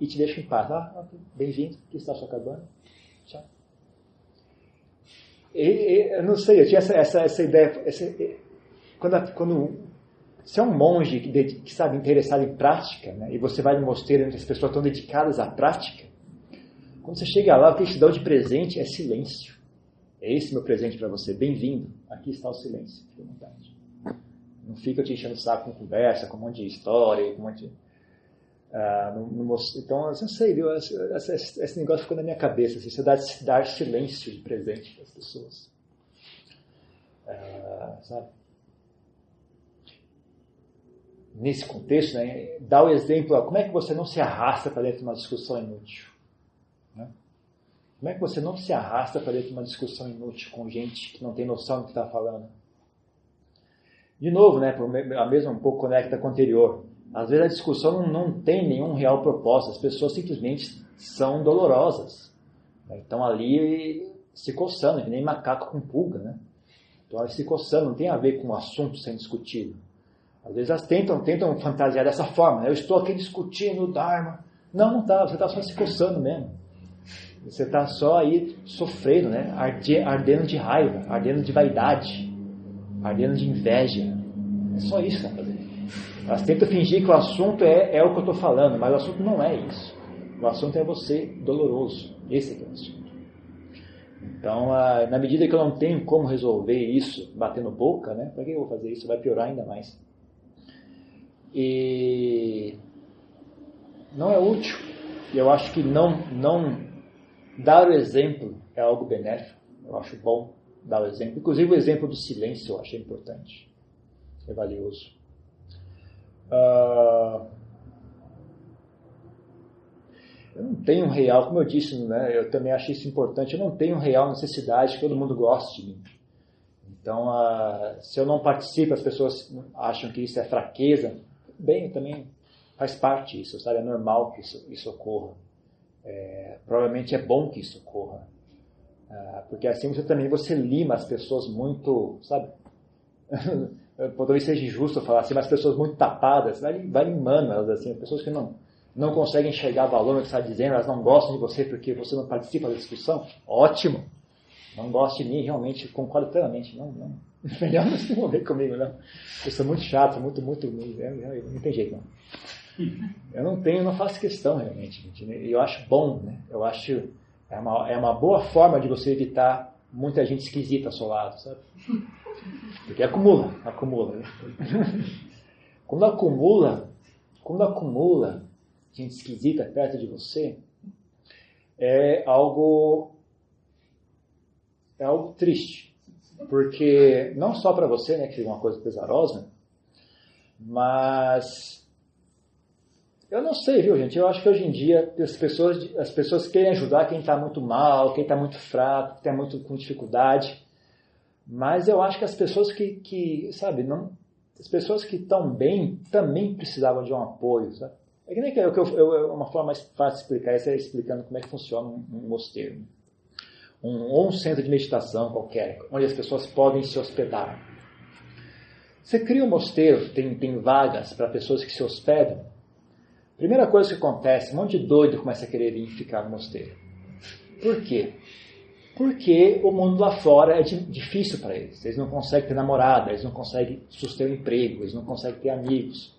e te deixa em paz. Bem-vindo, aqui está a sua cabana. Tchau. Eu não sei, eu tinha essa ideia. Quando você é um monge que sabe, interessado em prática, né, e você vai no mosteiro onde as pessoas estão dedicadas à prática, quando você chega lá, o que eles te dão de presente é silêncio. É esse meu presente para você. Bem-vindo. Aqui está o silêncio. Fique à vontade. Não fica te enchendo o saco com conversa, com um monte de história, com um monte de... então, eu não sei, viu? Esse negócio ficou na minha cabeça. Assim, você dar silêncio de presente para as pessoas. Sabe? Nesse contexto, né, dá o exemplo, como é que você não se arrasta para dentro de uma discussão inútil? Né? Como é que você não se arrasta para dentro de uma discussão inútil com gente que não tem noção do que está falando? De novo, né, a mesma um pouco conecta com o anterior. Às vezes a discussão não tem nenhum real propósito, as pessoas simplesmente são dolorosas. Né? Estão ali se coçando, que nem macaco com pulga. Né? Estão ali se coçando, não tem a ver com o assunto sendo discutido. Às vezes elas tentam fantasiar dessa forma. Né? Eu estou aqui discutindo o Dharma. Não está, você está só se coçando mesmo. Você está só aí sofrendo, né? Ardendo de raiva, ardendo de vaidade, ardendo de inveja. É só isso que está fazendo. Elas tentam fingir que o assunto é o que eu estou falando, mas o assunto não é isso. O assunto é você doloroso. Esse é o assunto. Então, na medida que eu não tenho como resolver isso batendo boca, né? Para que eu vou fazer isso? Vai piorar ainda mais. E não é útil. E eu acho que não dar o exemplo é algo benéfico. Eu acho bom dar o exemplo. Inclusive o exemplo do silêncio eu achei importante. É valioso. Eu não tenho real, como eu disse, né, eu também achei isso importante, eu não tenho real necessidade que todo mundo goste de mim. Então, se eu não participo, as pessoas acham que isso é fraqueza. Bem, também faz parte disso, sabe? É normal que isso ocorra. Provavelmente é bom que isso ocorra. Porque assim você lima as pessoas muito, sabe? Talvez seja injusto eu falar assim, mas pessoas muito tapadas, vai limando elas assim, pessoas que não conseguem enxergar valor no que você está dizendo, elas não gostam de você porque você não participa da discussão. Ótimo! Não gosta de mim, realmente, concordo plenamente. Não. Melhor não se envolver comigo, não. Eu sou muito chato, muito, não tem jeito, não. Eu não faço questão, realmente. Gente. Eu acho bom, né? Eu acho, é uma boa forma de você evitar muita gente esquisita ao seu lado, sabe? Porque acumula, né? Quando acumula, quando acumula gente esquisita perto de você, é algo triste. Porque, não só para você, né, que fica uma coisa pesarosa, mas eu não sei, viu, gente? Eu acho que hoje em dia as pessoas querem ajudar quem está muito mal, quem está muito fraco, quem está muito com dificuldade. Mas eu acho que as pessoas sabe, não, as pessoas que estão bem também precisavam de um apoio, sabe? É que nem uma forma mais fácil de explicar isso é explicando como é que funciona um mosteiro. Ou um centro de meditação qualquer, onde as pessoas podem se hospedar. Você cria um mosteiro, tem vagas para pessoas que se hospedam. Primeira coisa que acontece, um monte de doido começa a querer vir ficar no mosteiro. Por quê? Porque o mundo lá fora é difícil para eles. Eles não conseguem ter namorada, eles não conseguem suster um emprego, eles não conseguem ter amigos.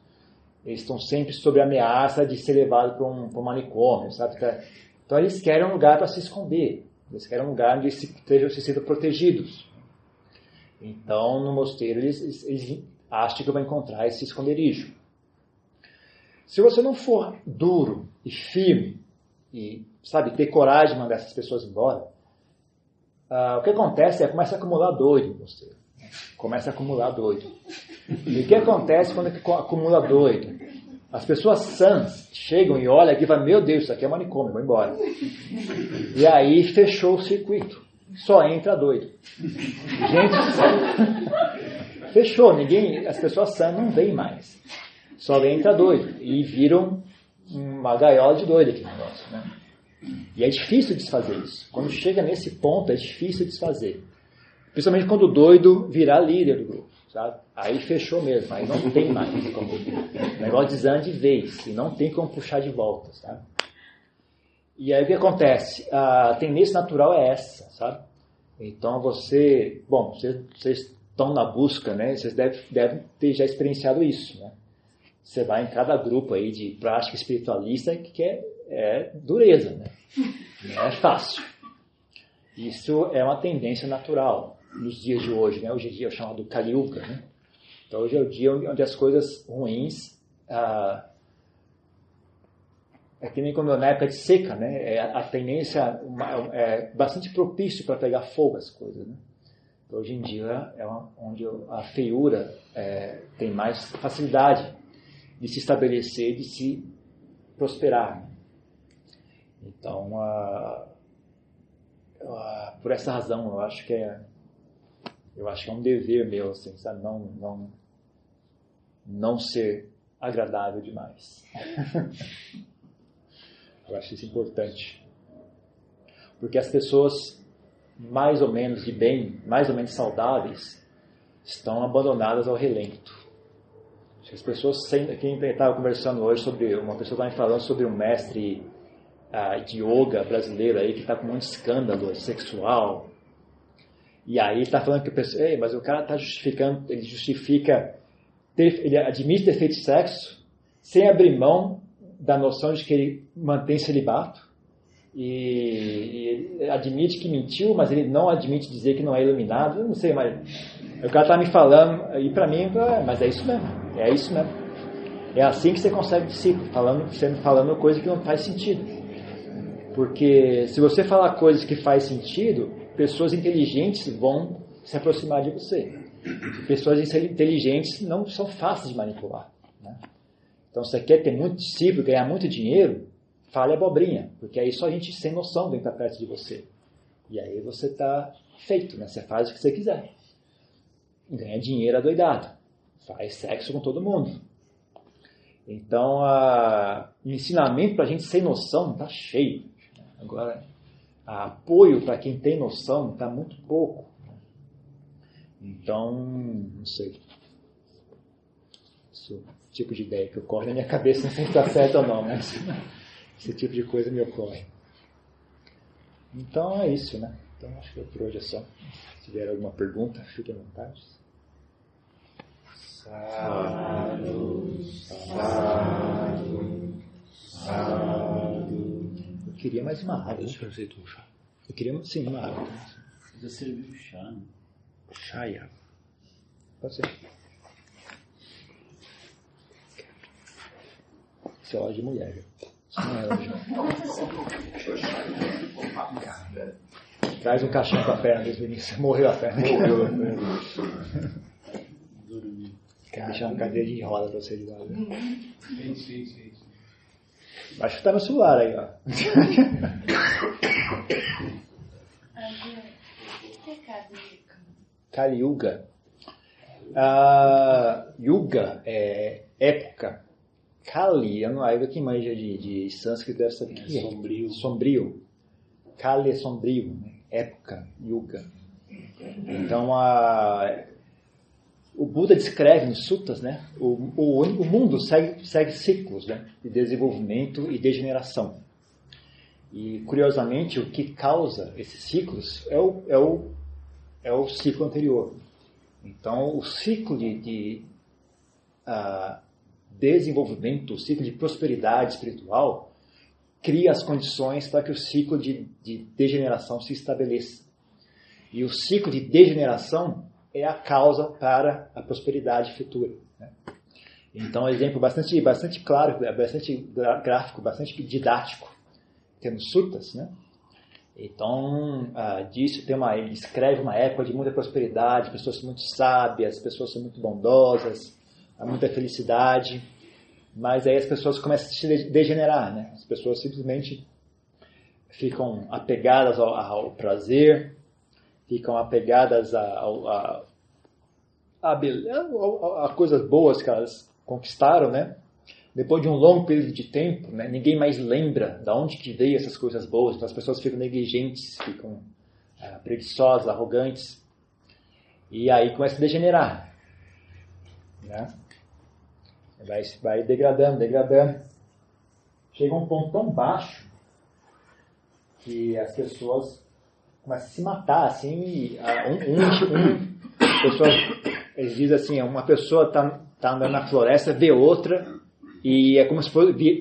Eles estão sempre sob a ameaça de ser levados para um manicômio, sabe? Então eles querem um lugar para se esconder. Eles querem um lugar onde se sintam protegidos. Então, no mosteiro, eles acham que vão encontrar esse esconderijo. Se você não for duro e firme, e, sabe, ter coragem de mandar essas pessoas embora, o que acontece é que começa a acumular doido no mosteiro. Começa a acumular doido. E o que acontece quando acumula doido? As pessoas sãs chegam e olham aqui e falam, meu Deus, isso aqui é manicômio, vou embora. E aí fechou o circuito. Só entra doido. Gente, fechou, as pessoas sãs não vêm mais. Só entra doido. E viram uma gaiola de doido aqui no negócio, né? E é difícil desfazer isso. Quando chega nesse ponto, é difícil desfazer. Principalmente quando o doido virar líder do grupo, sabe? Aí fechou mesmo, aí não tem mais como. O negócio desanda de vez, e não tem como puxar de volta, sabe? E aí o que acontece? A tendência natural é essa, sabe? Então vocês estão na busca, né? Vocês devem ter já experienciado isso, né? Você vai em cada grupo aí de prática espiritualista que é dureza, né? Não é fácil. Isso é uma tendência natural nos dias de hoje, né? Hoje em dia é chamado Kali Yuga, né? Então hoje é o dia onde as coisas ruins é que nem quando na época de seca, né? A tendência é bastante propício para pegar fogo as coisas, né? Então, hoje em dia é onde a feiura tem mais facilidade de se estabelecer, de se prosperar. Então, por essa razão, eu acho que é um dever meu, assim, sabe? Não ser agradável demais. Eu acho isso importante. Porque as pessoas mais ou menos de bem, mais ou menos saudáveis, estão abandonadas ao relento. As pessoas, quem estava conversando hoje sobre, uma pessoa estava me falando sobre um mestre de yoga brasileiro aí que está com um monte de escândalo sexual. E aí está falando que o pessoal, mas o cara está justificando, ele admite ter feito sexo sem abrir mão da noção de que ele mantém celibato e ele admite que mentiu, mas ele não admite dizer que não é iluminado. Eu não sei, mas o cara está me falando, e para mim, mas é isso mesmo. É assim que você consegue discípulo, falando coisa que não faz sentido. Porque se você falar coisas que faz sentido, pessoas inteligentes vão se aproximar de você. Pessoas inteligentes não são fáceis de manipular, né? Então, se você quer ter muito discípulo, ganhar muito dinheiro, fale abobrinha, porque aí só gente sem noção vem para perto de você. E aí você está feito, né? Você faz o que você quiser. Ganha dinheiro adoidado. Faz sexo com todo mundo. Então, o ensinamento para a gente sem noção está cheio. Agora, apoio para quem tem noção está muito pouco. Então, não sei. Esse tipo de ideia que ocorre na minha cabeça, não sei se está certo ou não, mas esse tipo de coisa me ocorre. Então, é isso, né? Então, acho que por hoje é só. Se tiver alguma pergunta, fique à vontade. Sadhu, sadhu, sadhu. Eu queria mais uma água. Deixa eu ver um chá. Eu queria, sim, uma água. Já serviu chá, né? Chá e água. Pode ser. Isso é hora de mulher. Viu? Isso não é hora de... Traz um caixão com a perna dos Vinícius. Morreu a perna. Morreu a perna. Quer deixar uma cadeira de roda pra você de lado. Sim. Vai chutar meu celular aí, ó. O que é Kali Yuga? Kali Yuga. Yuga é época. Kali, aí quem manja de sânscrito deve saber o que é. Sombrio. Kali é sombrio, né? Época, Yuga. Então, o Buda descreve nos suttas, né? O mundo segue ciclos, né? De desenvolvimento e degeneração. E, curiosamente, o que causa esses ciclos é o ciclo anterior. Então, o ciclo de desenvolvimento, o ciclo de prosperidade espiritual, cria as condições para que o ciclo de degeneração se estabeleça. E o ciclo de degeneração é a causa para a prosperidade futura. Né? Então, um exemplo bastante claro, bastante gráfico, bastante didático, temos suttas, né? Então, disso ele descreve uma época de muita prosperidade, pessoas são muito sábias, pessoas são muito bondosas, há muita felicidade, mas aí as pessoas começam a se degenerar, né? As pessoas simplesmente ficam apegadas ao prazer, ficam apegadas a coisas boas que elas conquistaram, né? Depois de um longo período de tempo, né, ninguém mais lembra de onde que veio essas coisas boas, então as pessoas ficam negligentes, ficam preguiçosas, arrogantes, e aí começa a degenerar, né? Vai degradando. Chega a um ponto tão baixo que as pessoas começam a se matar, assim, eles dizem assim, uma pessoa tá andando na floresta, vê outra, e é como se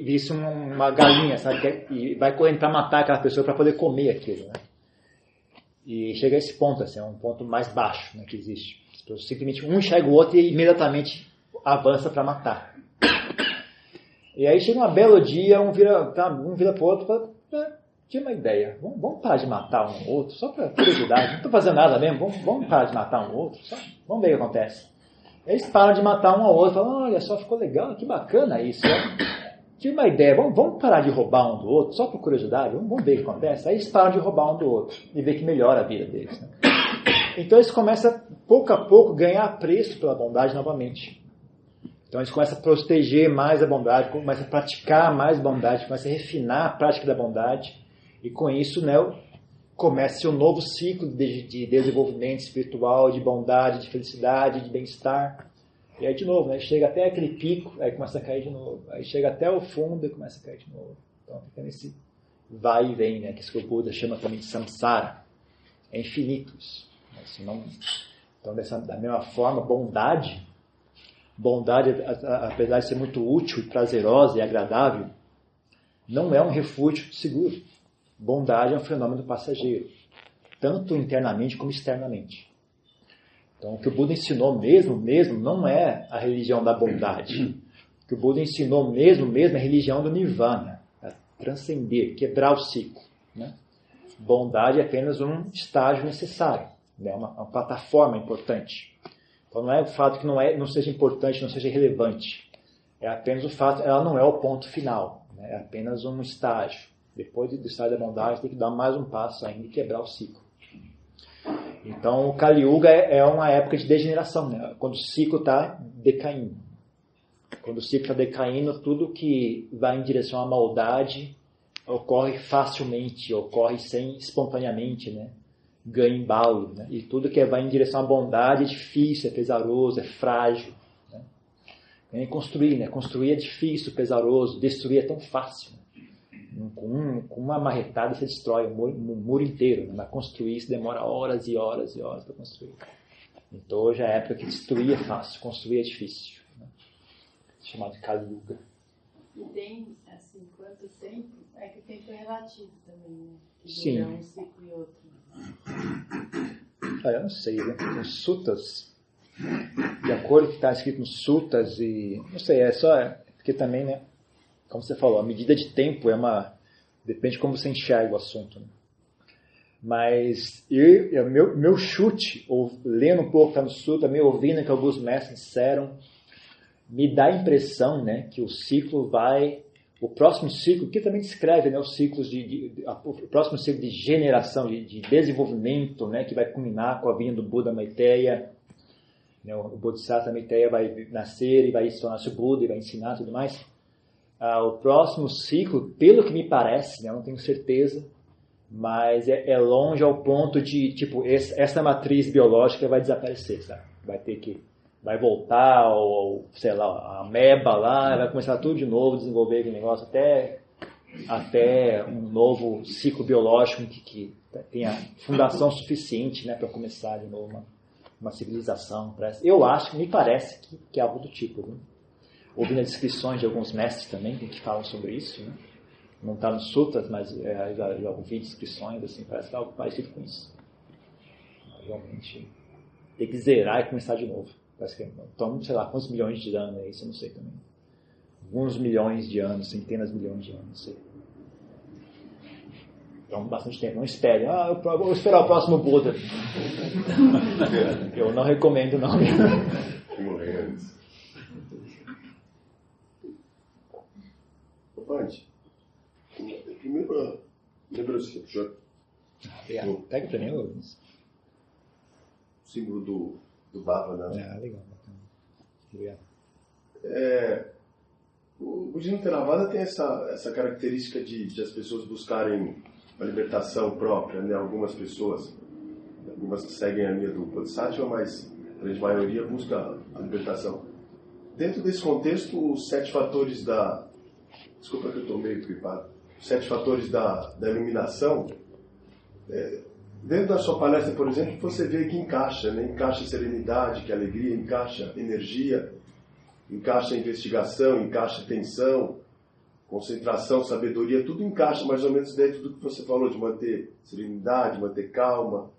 visse uma galinha, sabe? E vai correndo para matar aquela pessoa para poder comer aquilo, né? E chega a esse ponto, assim, é um ponto mais baixo, né, que existe. As pessoas simplesmente um enxerga o outro e imediatamente avança para matar. E aí chega um belo dia, um vira para o outro e fala, tinha uma ideia, vamos parar de matar um ou outro, só para curiosidade, não estou fazendo nada mesmo, vamos parar de matar um ou outro, só, vamos ver o que acontece. Eles param de matar um ao outro, falam, olha só, ficou legal, que bacana isso. Tinha uma ideia, vamos parar de roubar um do outro, só por curiosidade, vamos ver o que acontece. Aí eles param de roubar um do outro e ver que melhora a vida deles. Né? Então eles começam, pouco a pouco, ganhar apreço pela bondade novamente. Então eles começam a proteger mais a bondade, começam a praticar mais bondade, começam a refinar a prática da bondade. E com isso, né, começa um novo ciclo de desenvolvimento espiritual, de bondade, de felicidade, de bem-estar. E aí de novo, né, chega até aquele pico, aí começa a cair de novo. Aí chega até o fundo e começa a cair de novo. Então fica nesse vai e vem, né, que isso que o Buda chama também de samsara. É infinito isso. Então, da mesma forma, bondade, apesar de ser muito útil e prazerosa e agradável, não é um refúgio seguro. Bondade é um fenômeno passageiro, tanto internamente como externamente. Então, o que o Buda ensinou mesmo, não é a religião da bondade. O que o Buda ensinou mesmo é a religião do Nirvana, é transcender, quebrar o ciclo. Né? Bondade é apenas um estágio necessário, né? uma plataforma importante. Então, não é o fato que não seja importante, não seja relevante. É apenas o fato, ela não é o ponto final, né? É apenas um estágio. Depois do estágio da bondade, tem que dar mais um passo ainda e quebrar o ciclo. Então, o Kali Yuga é uma época de degeneração, né? Quando o ciclo está decaindo. Quando o ciclo está decaindo, tudo que vai em direção à maldade ocorre facilmente, ocorre espontaneamente, né? Ganha embalo. Né? E tudo que vai em direção à bondade é difícil, é pesaroso, é frágil. Né? É construir, né? Construir é difícil, pesaroso, destruir é tão fácil. Né? Com uma marretada você destrói o muro inteiro, né? Mas construir isso demora horas e horas e horas para construir. Então hoje é a época que destruir é fácil, construir é difícil. Né? Chamado de Kali Yuga. E tem, assim, quanto tempo? É que o tempo é relativo também, né? Que sim. Dura um ciclo e outro. Eu não sei, né? Os suttas, de acordo com o que está escrito nos suttas, e não sei, porque também, né? como você falou, a medida de tempo depende de como você enxerga o assunto. Né? Mas meu chute, lendo um pouco no Sutra, também ouvindo que alguns mestres disseram, me dá a impressão, né, que o próximo ciclo, que também descreve, né, os ciclos o próximo ciclo de generação, de desenvolvimento, né, que vai culminar com a vinda do Buda Maitreya, né, o Bodhisattva Maitreya vai nascer e vai se tornar-se o Buda e vai ensinar tudo mais. O próximo ciclo, pelo que me parece, né, eu não tenho certeza, mas é longe ao ponto de, tipo, essa matriz biológica vai desaparecer, sabe? Vai voltar, ou sei lá, a ameba lá, vai começar tudo de novo, desenvolver aquele negócio até um novo ciclo biológico que tenha fundação suficiente, né, para começar de novo uma civilização. Eu acho, me parece que é algo do tipo. Viu? Ouvindo as descrições de alguns mestres também que falam sobre isso, né? Não está nos sutras, mas já ouvi descrições, assim, parece que é algo parecido com isso. Realmente, tem que zerar e começar de novo. Parece que então, sei lá, quantos milhões de anos é isso, eu não sei também. Alguns milhões de anos, centenas de milhões de anos, não sei. Então, bastante tempo. Não espere. Eu vou esperar o próximo Buda. Eu não recomendo, não. Morrer antes. Pante. Primeiro, lembra-se, já. Pega pra mim, o símbolo do Baba, né? Legal, bacana. Obrigado. O budismo Theravada tem essa característica de as pessoas buscarem a libertação própria, né? Algumas pessoas que seguem a linha do Bodhisattva, mas a grande maioria busca a libertação. Dentro desse contexto, os 7 fatores desculpa que eu estou meio gripado. Os 7 fatores da iluminação, dentro da sua palestra, por exemplo, você vê que encaixa, né? Encaixa serenidade, que é alegria, encaixa energia, encaixa investigação, encaixa atenção, concentração, sabedoria, tudo encaixa mais ou menos dentro do que você falou, de manter serenidade, manter calma.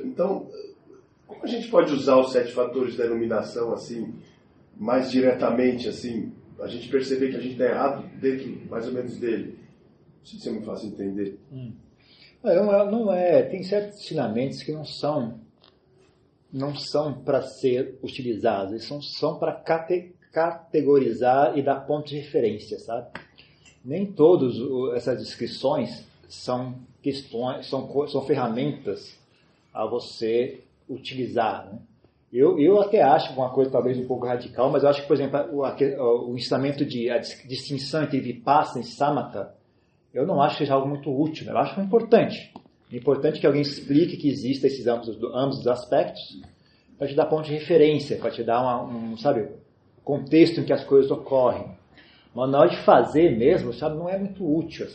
Então, como a gente pode usar os 7 fatores da iluminação assim, mais diretamente, assim, a gente perceber que a gente está errado dentro, mais ou menos, dele? Não sei se é muito fácil entender. Não é. Tem certos ensinamentos que não são para ser utilizados, eles são para categorizar e dar ponto de referência, sabe? Nem todas essas descrições são ferramentas a você utilizar, né? Eu até acho uma coisa talvez um pouco radical, mas eu acho que, por exemplo, o ensinamento a distinção entre Vipassana e Samatha, eu não acho que seja algo muito útil, né? Eu acho importante. É importante que alguém explique que existem esses ambos os aspectos, para te dar ponto de referência, para te dar sabe, contexto em que as coisas ocorrem. Mas na hora de fazer mesmo, sabe, não é muito útil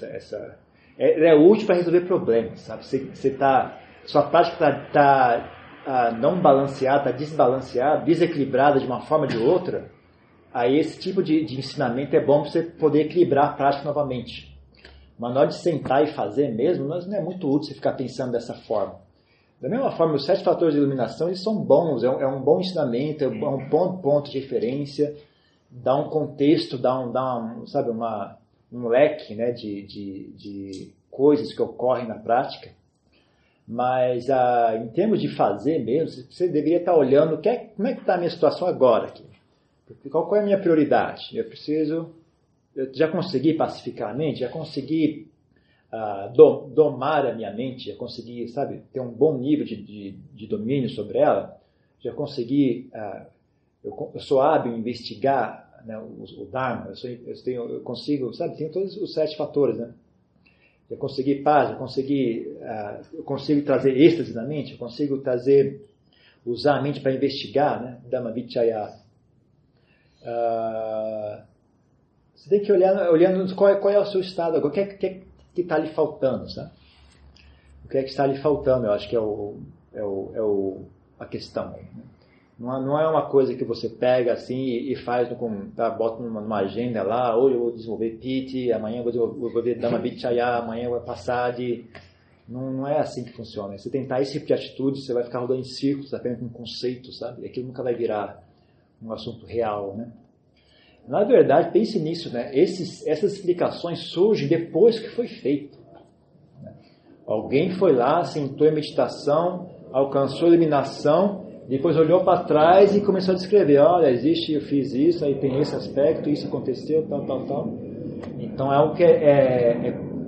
é útil para resolver problemas, sabe? Sua prática está não balanceada, está desbalanceada, desequilibrada de uma forma ou de outra, aí esse tipo de ensinamento é bom para você poder equilibrar a prática novamente. Mas na hora de sentar e fazer mesmo, não é muito útil você ficar pensando dessa forma. Da mesma forma, os 7 fatores de iluminação, eles são bons, é um bom ensinamento, é um ponto de referência, dá um contexto, dá um leque, né, de coisas que ocorrem na prática. Mas em termos de fazer mesmo, você deveria estar olhando como é que está a minha situação agora aqui. Qual é a minha prioridade? Eu já consegui pacificar a mente, já consegui domar a minha mente, já consegui, sabe, ter um bom nível de domínio sobre ela, já consegui, eu sou hábil em investigar, né, o Dharma, eu consigo, sabe, tem todos os 7 fatores, né? Eu consegui paz, eu consigo trazer êxtase na mente, eu consigo usar a mente para investigar, né? Dhamma Vichaya. Você tem que olhando qual é o seu estado agora, o que está lhe faltando, sabe? O que é que está lhe faltando, eu acho que a questão. Né? Não é uma coisa que você pega assim e faz, bota numa agenda lá, hoje eu vou desenvolver Piti, amanhã eu vou desenvolver Dhamma Vichaya, amanhã eu vou passar de... Não é assim que funciona. Você tentar esse tipo de atitude, você vai ficar rodando em círculos, apenas com conceitos, sabe? E aquilo nunca vai virar um assunto real, né? Na verdade, pense nisso, né? Essas explicações surgem depois que foi feito. Alguém foi lá, sentou em meditação, alcançou a iluminação, depois olhou para trás e começou a descrever, olha, existe, eu fiz isso, aí tem esse aspecto, isso aconteceu, tal. Então é o que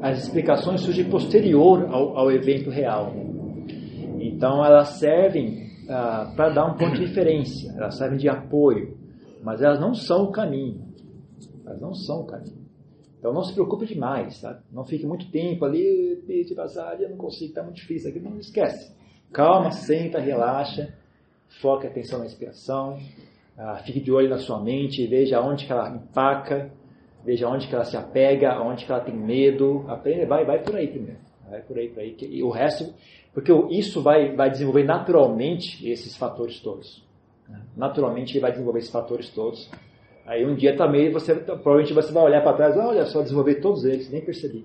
as explicações surgem posterior ao evento real. Então elas servem para dar um ponto de referência, elas servem de apoio, mas elas não são o caminho. Elas não são o caminho. Então não se preocupe demais, sabe? Não fique muito tempo ali, de passar, eu não consigo, está muito difícil aqui, não esquece. Calma, senta, relaxa, foque a atenção na respiração, fique de olho na sua mente, veja onde que ela empaca, veja onde que ela se apega, onde que ela tem medo, aprenda, vai por aí primeiro, vai por aí, e o resto, porque isso vai desenvolver naturalmente esses fatores todos, naturalmente ele vai desenvolver esses fatores todos. Aí um dia também provavelmente você vai olhar para trás, olha só, desenvolver todos eles, nem percebi.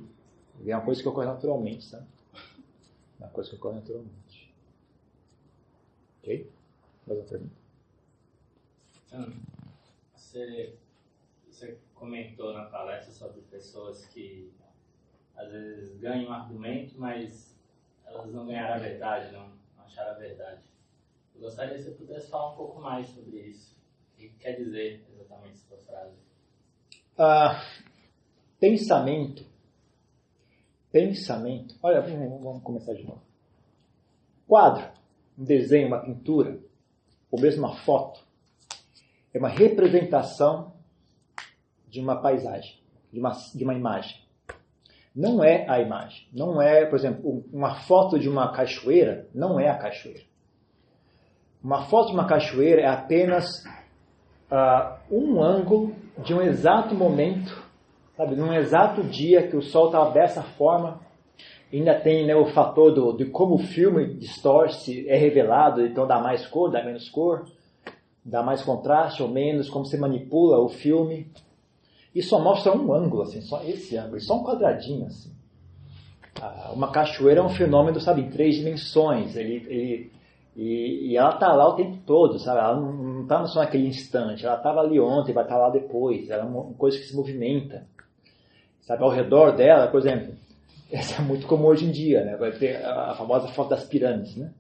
É uma coisa que ocorre naturalmente, sabe? É uma coisa que ocorre naturalmente. Ok? Mais uma pergunta? Você comentou na palestra sobre pessoas que às vezes ganham um argumento, mas elas não ganharam a verdade, não acharam a verdade. Eu gostaria que você pudesse falar um pouco mais sobre isso. O que quer dizer exatamente essa frase? Pensamento. Olha, vamos começar de novo. Quadro, um desenho, uma pintura, ou mesmo uma foto, é uma representação de uma paisagem, de uma imagem. Não é a imagem. Não é, por exemplo, uma foto de uma cachoeira não é a cachoeira. Uma foto de uma cachoeira é apenas um ângulo de um exato momento, sabe, num exato dia que o sol estava dessa forma. Ainda tem, né, o fator de como o filme distorce, é revelado, então dá mais cor, dá menos cor, dá mais contraste ou menos, como você manipula o filme. E só mostra um ângulo, assim, só esse ângulo, só um quadradinho, assim. Uma cachoeira é um fenômeno, sabe, em 3 dimensões. E ela está lá o tempo todo, sabe? Ela não está só naquele instante. Ela estava ali ontem, vai estar lá depois. Ela é uma coisa que se movimenta, sabe? Ao redor dela, por exemplo, essa é muito comum hoje em dia, né? Vai ter a famosa foto das pirâmides, né?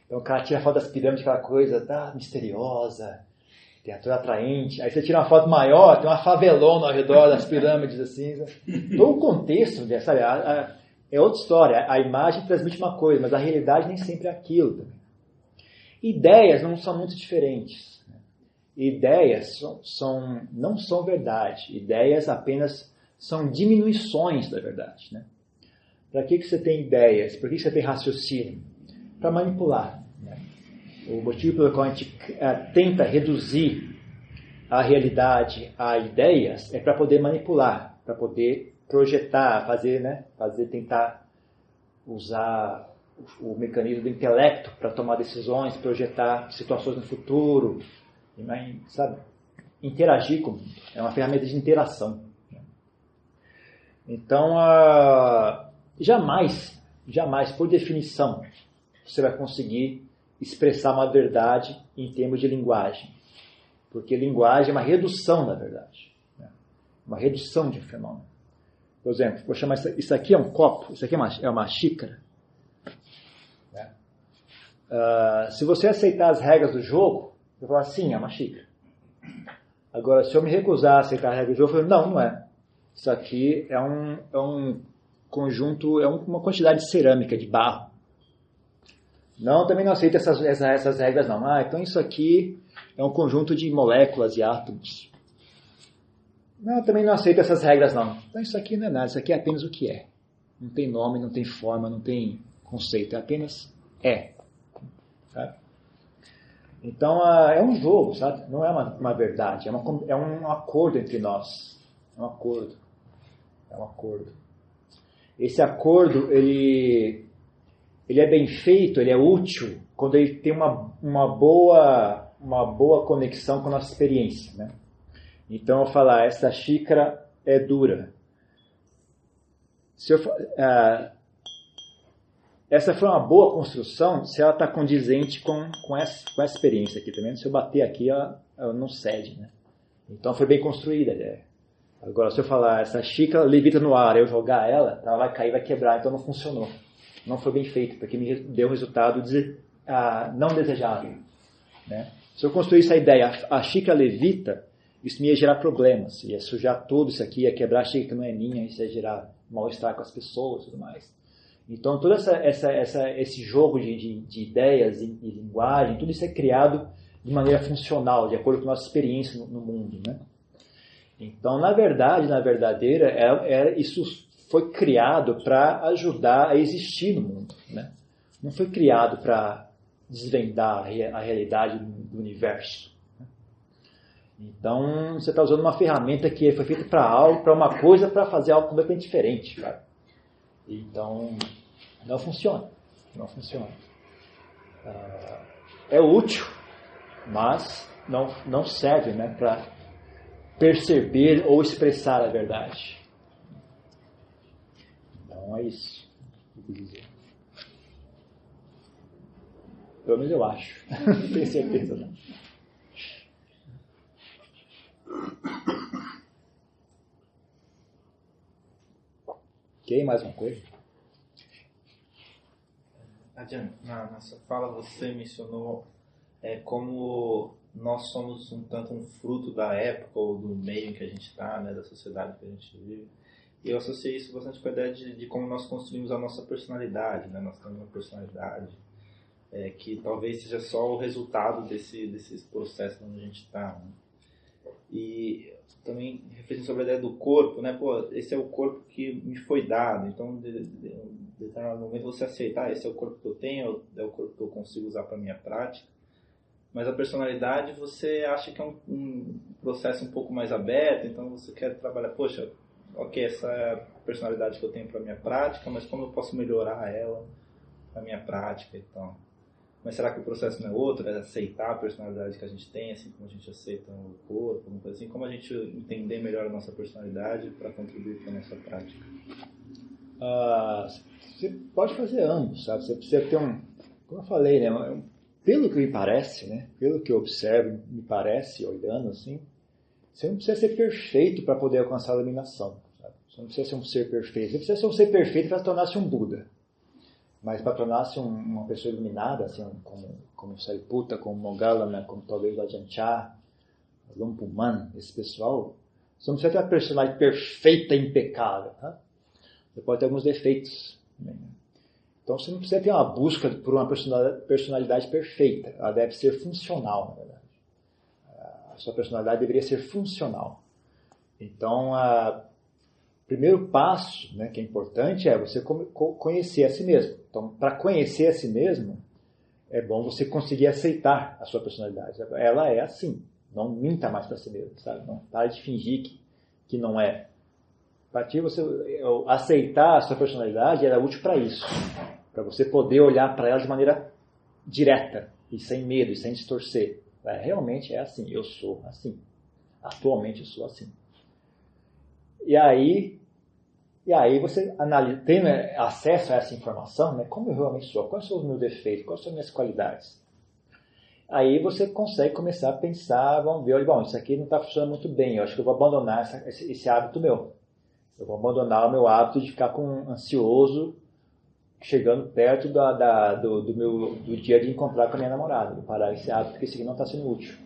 Então o cara tira a foto das pirâmides, aquela coisa misteriosa, teatro atraente. Aí você tira uma foto maior, tem uma favelona ao redor das pirâmides, assim. Todo o contexto, sabe? É outra história. A imagem transmite uma coisa, mas a realidade nem sempre é aquilo também. Ideias não são muito diferentes. Ideias não são verdade. Ideias apenas são diminuições da verdade. Né? Para que você tem ideias? Por que você tem raciocínio? Para manipular. Né? O motivo pelo qual a gente tenta reduzir a realidade a ideias é para poder manipular, para poder projetar, tentar usar o mecanismo do intelecto para tomar decisões, projetar situações no futuro, sabe? Interagir com o mundo. É uma ferramenta de interação. Então, jamais, por definição, você vai conseguir expressar uma verdade em termos de linguagem. Porque linguagem é uma redução da verdade. Né? Uma redução de um fenômeno. Por exemplo, vou chamar isso aqui é um copo, isso aqui é uma xícara. Se você aceitar as regras do jogo, eu vou falar, sim, é uma xícara. Agora, se eu me recusar a aceitar as regras do jogo, eu falo, não é. Isso aqui é um conjunto, é uma quantidade de cerâmica, de barro. Não, também não aceito essas regras, não. Então isso aqui é um conjunto de moléculas e átomos. Não, também não aceito essas regras, não. Então isso aqui não é nada, isso aqui é apenas o que é. Não tem nome, não tem forma, não tem conceito, é apenas é. Sabe? Então é um jogo, sabe? Não é uma verdade, é um acordo entre nós. É um acordo. Esse acordo, ele é bem feito, ele é útil quando ele tem uma boa conexão com a nossa experiência, né? Então eu falar, essa xícara é dura. Essa foi uma boa construção se ela está condizente com essa experiência aqui também. Se eu bater aqui, ela não cede, né? Então foi bem construída a ideia. Agora, se eu falar, essa xícara levita no ar, eu jogar ela, ela vai cair, vai quebrar, então não funcionou. Não foi bem feito, porque me deu um resultado não desejável. Né? Se eu construísse a ideia, a xícara levita, isso me ia gerar problemas, ia sujar tudo isso aqui, ia quebrar a xícara que não é minha, isso ia gerar mal-estar com as pessoas e tudo mais. Então, todo esse jogo de ideias e linguagem, tudo isso é criado de maneira funcional, de acordo com a nossa experiência no mundo. Né? Então, na verdadeira, isso foi criado para ajudar a existir no mundo. Né? Não foi criado para desvendar a realidade do universo. Né? Então, você está usando uma ferramenta que foi feita para algo, para uma coisa, para fazer algo completamente diferente. Cara. Então, não funciona. Não funciona. É útil, mas não serve, né, para perceber ou expressar a verdade. Então é isso que eu quis dizer. Pelo menos eu acho. Não tenho certeza, não. Ok, mais uma coisa? Adiante, na sua fala você mencionou como nós somos um tanto um fruto da época ou do meio em que a gente está, né, da sociedade que a gente vive. E eu associei isso bastante com a ideia de como nós construímos a nossa personalidade, né? Nós temos uma personalidade que talvez seja só o resultado desses processos onde a gente está. Né? E também refletindo sobre a ideia do corpo, né? Pô, esse é o corpo que me foi dado, então em determinado momento você aceitar, esse é o corpo que eu tenho, é o corpo que eu consigo usar para a minha prática. Mas a personalidade você acha que é um processo um pouco mais aberto, então você quer trabalhar, poxa, ok, essa é a personalidade que eu tenho para a minha prática, mas como eu posso melhorar ela para a minha prática? Então, mas será que o processo não é outro? É aceitar a personalidade que a gente tem, assim como a gente aceita o corpo, alguma coisa assim? Como a gente entender melhor a nossa personalidade para contribuir para a nossa prática? Você pode fazer ambos, sabe? Você precisa ter como eu falei, né? Pelo que me parece, né? Pelo que eu observo, me parece, olhando assim, você não precisa ser perfeito para poder alcançar a iluminação. Sabe? Você não precisa ser um ser perfeito. Você precisa ser um ser perfeito para tornar-se um Buda. Mas para tornar-se uma pessoa iluminada, assim, como Sariputta, como Moggallana, como talvez o Ajahn Chah, Luang Pu Man, esse pessoal, você não precisa ter uma personalidade perfeita e impecável. Tá? Você pode ter alguns defeitos. Né? Então você não precisa ter uma busca por uma personalidade perfeita. Ela deve ser funcional, na verdade. A sua personalidade deveria ser funcional. Então, o primeiro passo, né, que é importante, é você conhecer a si mesmo. Então, para conhecer a si mesmo, é bom você conseguir aceitar a sua personalidade. Ela é assim. Não minta mais para si mesmo, sabe? Não pare de fingir que não é. A partir de você aceitar a sua personalidade, ela é útil para isso. Para você poder olhar para ela de maneira direta, e sem medo, e sem distorcer. Realmente é assim, eu sou assim. Atualmente eu sou assim. E aí você analisa, tendo acesso a essa informação, né, como eu realmente sou, quais são os meus defeitos, quais são as minhas qualidades. Aí você consegue começar a pensar, vamos ver, bom, isso aqui não está funcionando muito bem, eu acho que eu vou abandonar esse hábito meu. Eu vou abandonar o meu hábito de ficar ansioso, chegando perto do dia de encontrar com a minha namorada. Vou parar esse hábito, porque esse aqui não está sendo útil.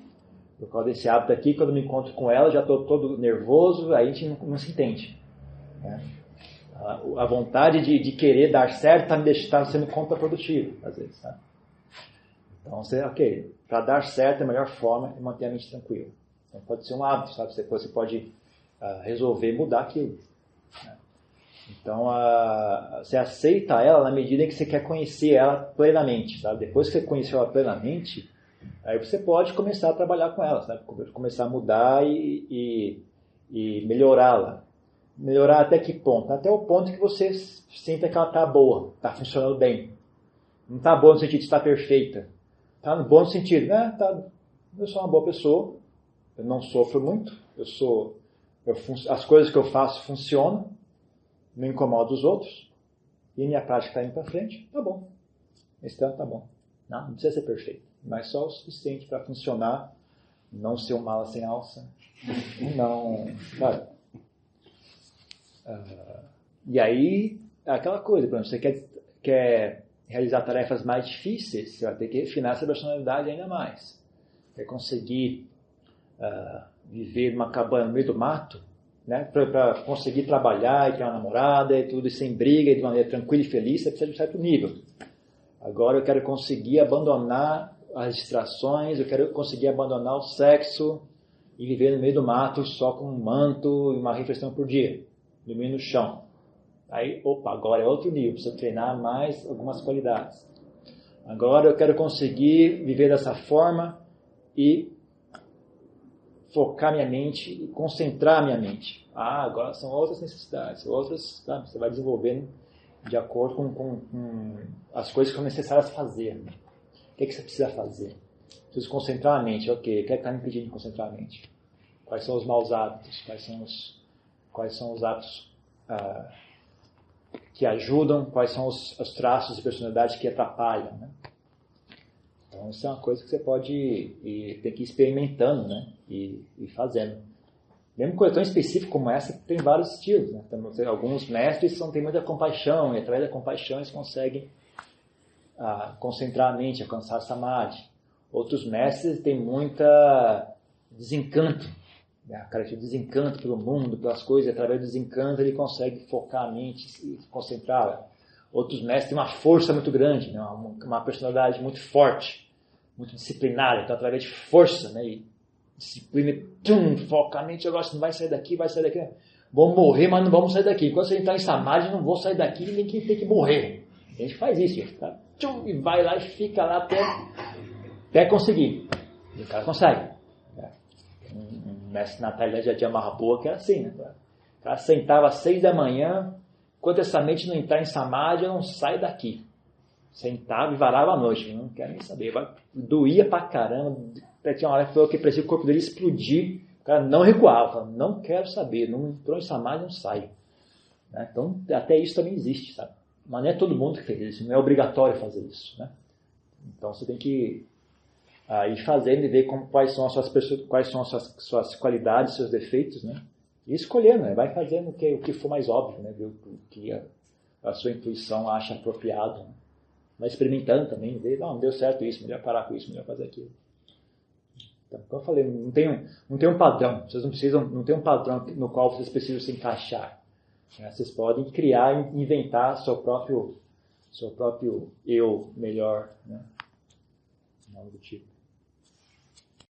Por causa desse hábito aqui, quando eu me encontro com ela, já estou todo nervoso, aí a gente não se entende. Né? A vontade de querer dar certo está sendo contraprodutivo, às vezes. Tá? Então, para dar certo, a melhor forma é manter a mente tranquila. Então, pode ser um hábito, sabe? Você pode resolver mudar aquilo. Né? Então, você aceita ela na medida em que você quer conhecer ela plenamente. Sabe? Depois que você conheceu ela plenamente, aí você pode começar a trabalhar com ela, sabe? Começar a mudar e melhorá-la. Melhorar até que ponto? Até o ponto que você sinta que ela está boa, está funcionando bem. Não está boa no sentido de estar perfeita. Está bom no sentido, né? Eu sou uma boa pessoa, eu não sofro muito, as coisas que eu faço funcionam, não incomodo os outros, e minha prática está indo para frente, tá bom. Esse tanto tá bom. Não precisa ser perfeito, mas só o suficiente para funcionar não ser um mala sem alça, não, sabe? E aí, aquela coisa, por exemplo, você quer realizar tarefas mais difíceis, você vai ter que refinar essa personalidade ainda mais. Quer conseguir viver numa cabana no meio do mato, né, para conseguir trabalhar e ter uma namorada e tudo, e sem briga, e de maneira tranquila e feliz, você precisa de um certo nível. Agora eu quero conseguir abandonar as distrações, eu quero conseguir abandonar o sexo e viver no meio do mato só com um manto e uma refeição por dia, dormir no chão. Aí, agora é outro nível, preciso treinar mais algumas qualidades. Agora eu quero conseguir viver dessa forma e focar minha mente e concentrar minha mente. Agora são outras necessidades, outras, sabe? Você vai desenvolvendo de acordo com as coisas que são necessárias fazer. Né? O que você precisa fazer? Preciso concentrar a mente. Ok, o que está me impedindo de concentrar a mente? Quais são os maus hábitos? Quais são os hábitos que ajudam? Quais são os traços de personalidade que atrapalham? Né? Então, isso é uma coisa que você pode tem que ir experimentando, né? E fazendo. Mesmo coisa tão específica como essa, tem vários estilos. Né? Alguns mestres têm muita compaixão, e através da compaixão eles conseguem concentrar a mente, alcançar samadhi. Outros mestres têm muita desencanto, né? A característica de desencanto pelo mundo, pelas coisas, e através do desencanto ele consegue focar a mente e se concentrar. Outros mestres têm uma força muito grande, né? Uma personalidade muito forte, muito disciplinada, então através de força, né? E disciplina, foca a mente, agora você não vai sair daqui, vamos morrer, mas não vamos sair daqui. Enquanto você entrar em samadhi, não vou sair daqui, ninguém tem que morrer. A gente faz isso, gente, tá? E vai lá e fica lá até conseguir. E o cara consegue. Um mestre na Tailândia de Mahaprabhu que era assim, né? O cara sentava às 6 da manhã, enquanto essa mente não entrar em samadhi, eu não saio daqui. Sentava e varava a noite, não quero nem saber. Doía pra caramba. Tinha uma hora que falou que parecia que o corpo dele explodir. O cara não recuava, falava, não quero saber, não entrou em samadhi, não sai. Né? Então, até isso também existe, sabe? Mas não é todo mundo que fez isso, não é obrigatório fazer isso. Né? Então, você tem que ir fazendo e ver quais são as suas qualidades, seus defeitos, né? E escolhendo, né? Vai fazendo o que for mais óbvio, né? Ver o que a sua intuição acha apropriado. Né? Vai experimentando também, ver, não deu certo isso, melhor parar com isso, melhor fazer aquilo. Então, como eu falei, não tem um padrão. Vocês não tem um padrão no qual vocês precisam se encaixar. Né? Vocês podem criar e inventar seu próprio eu melhor, né? Algo do tipo.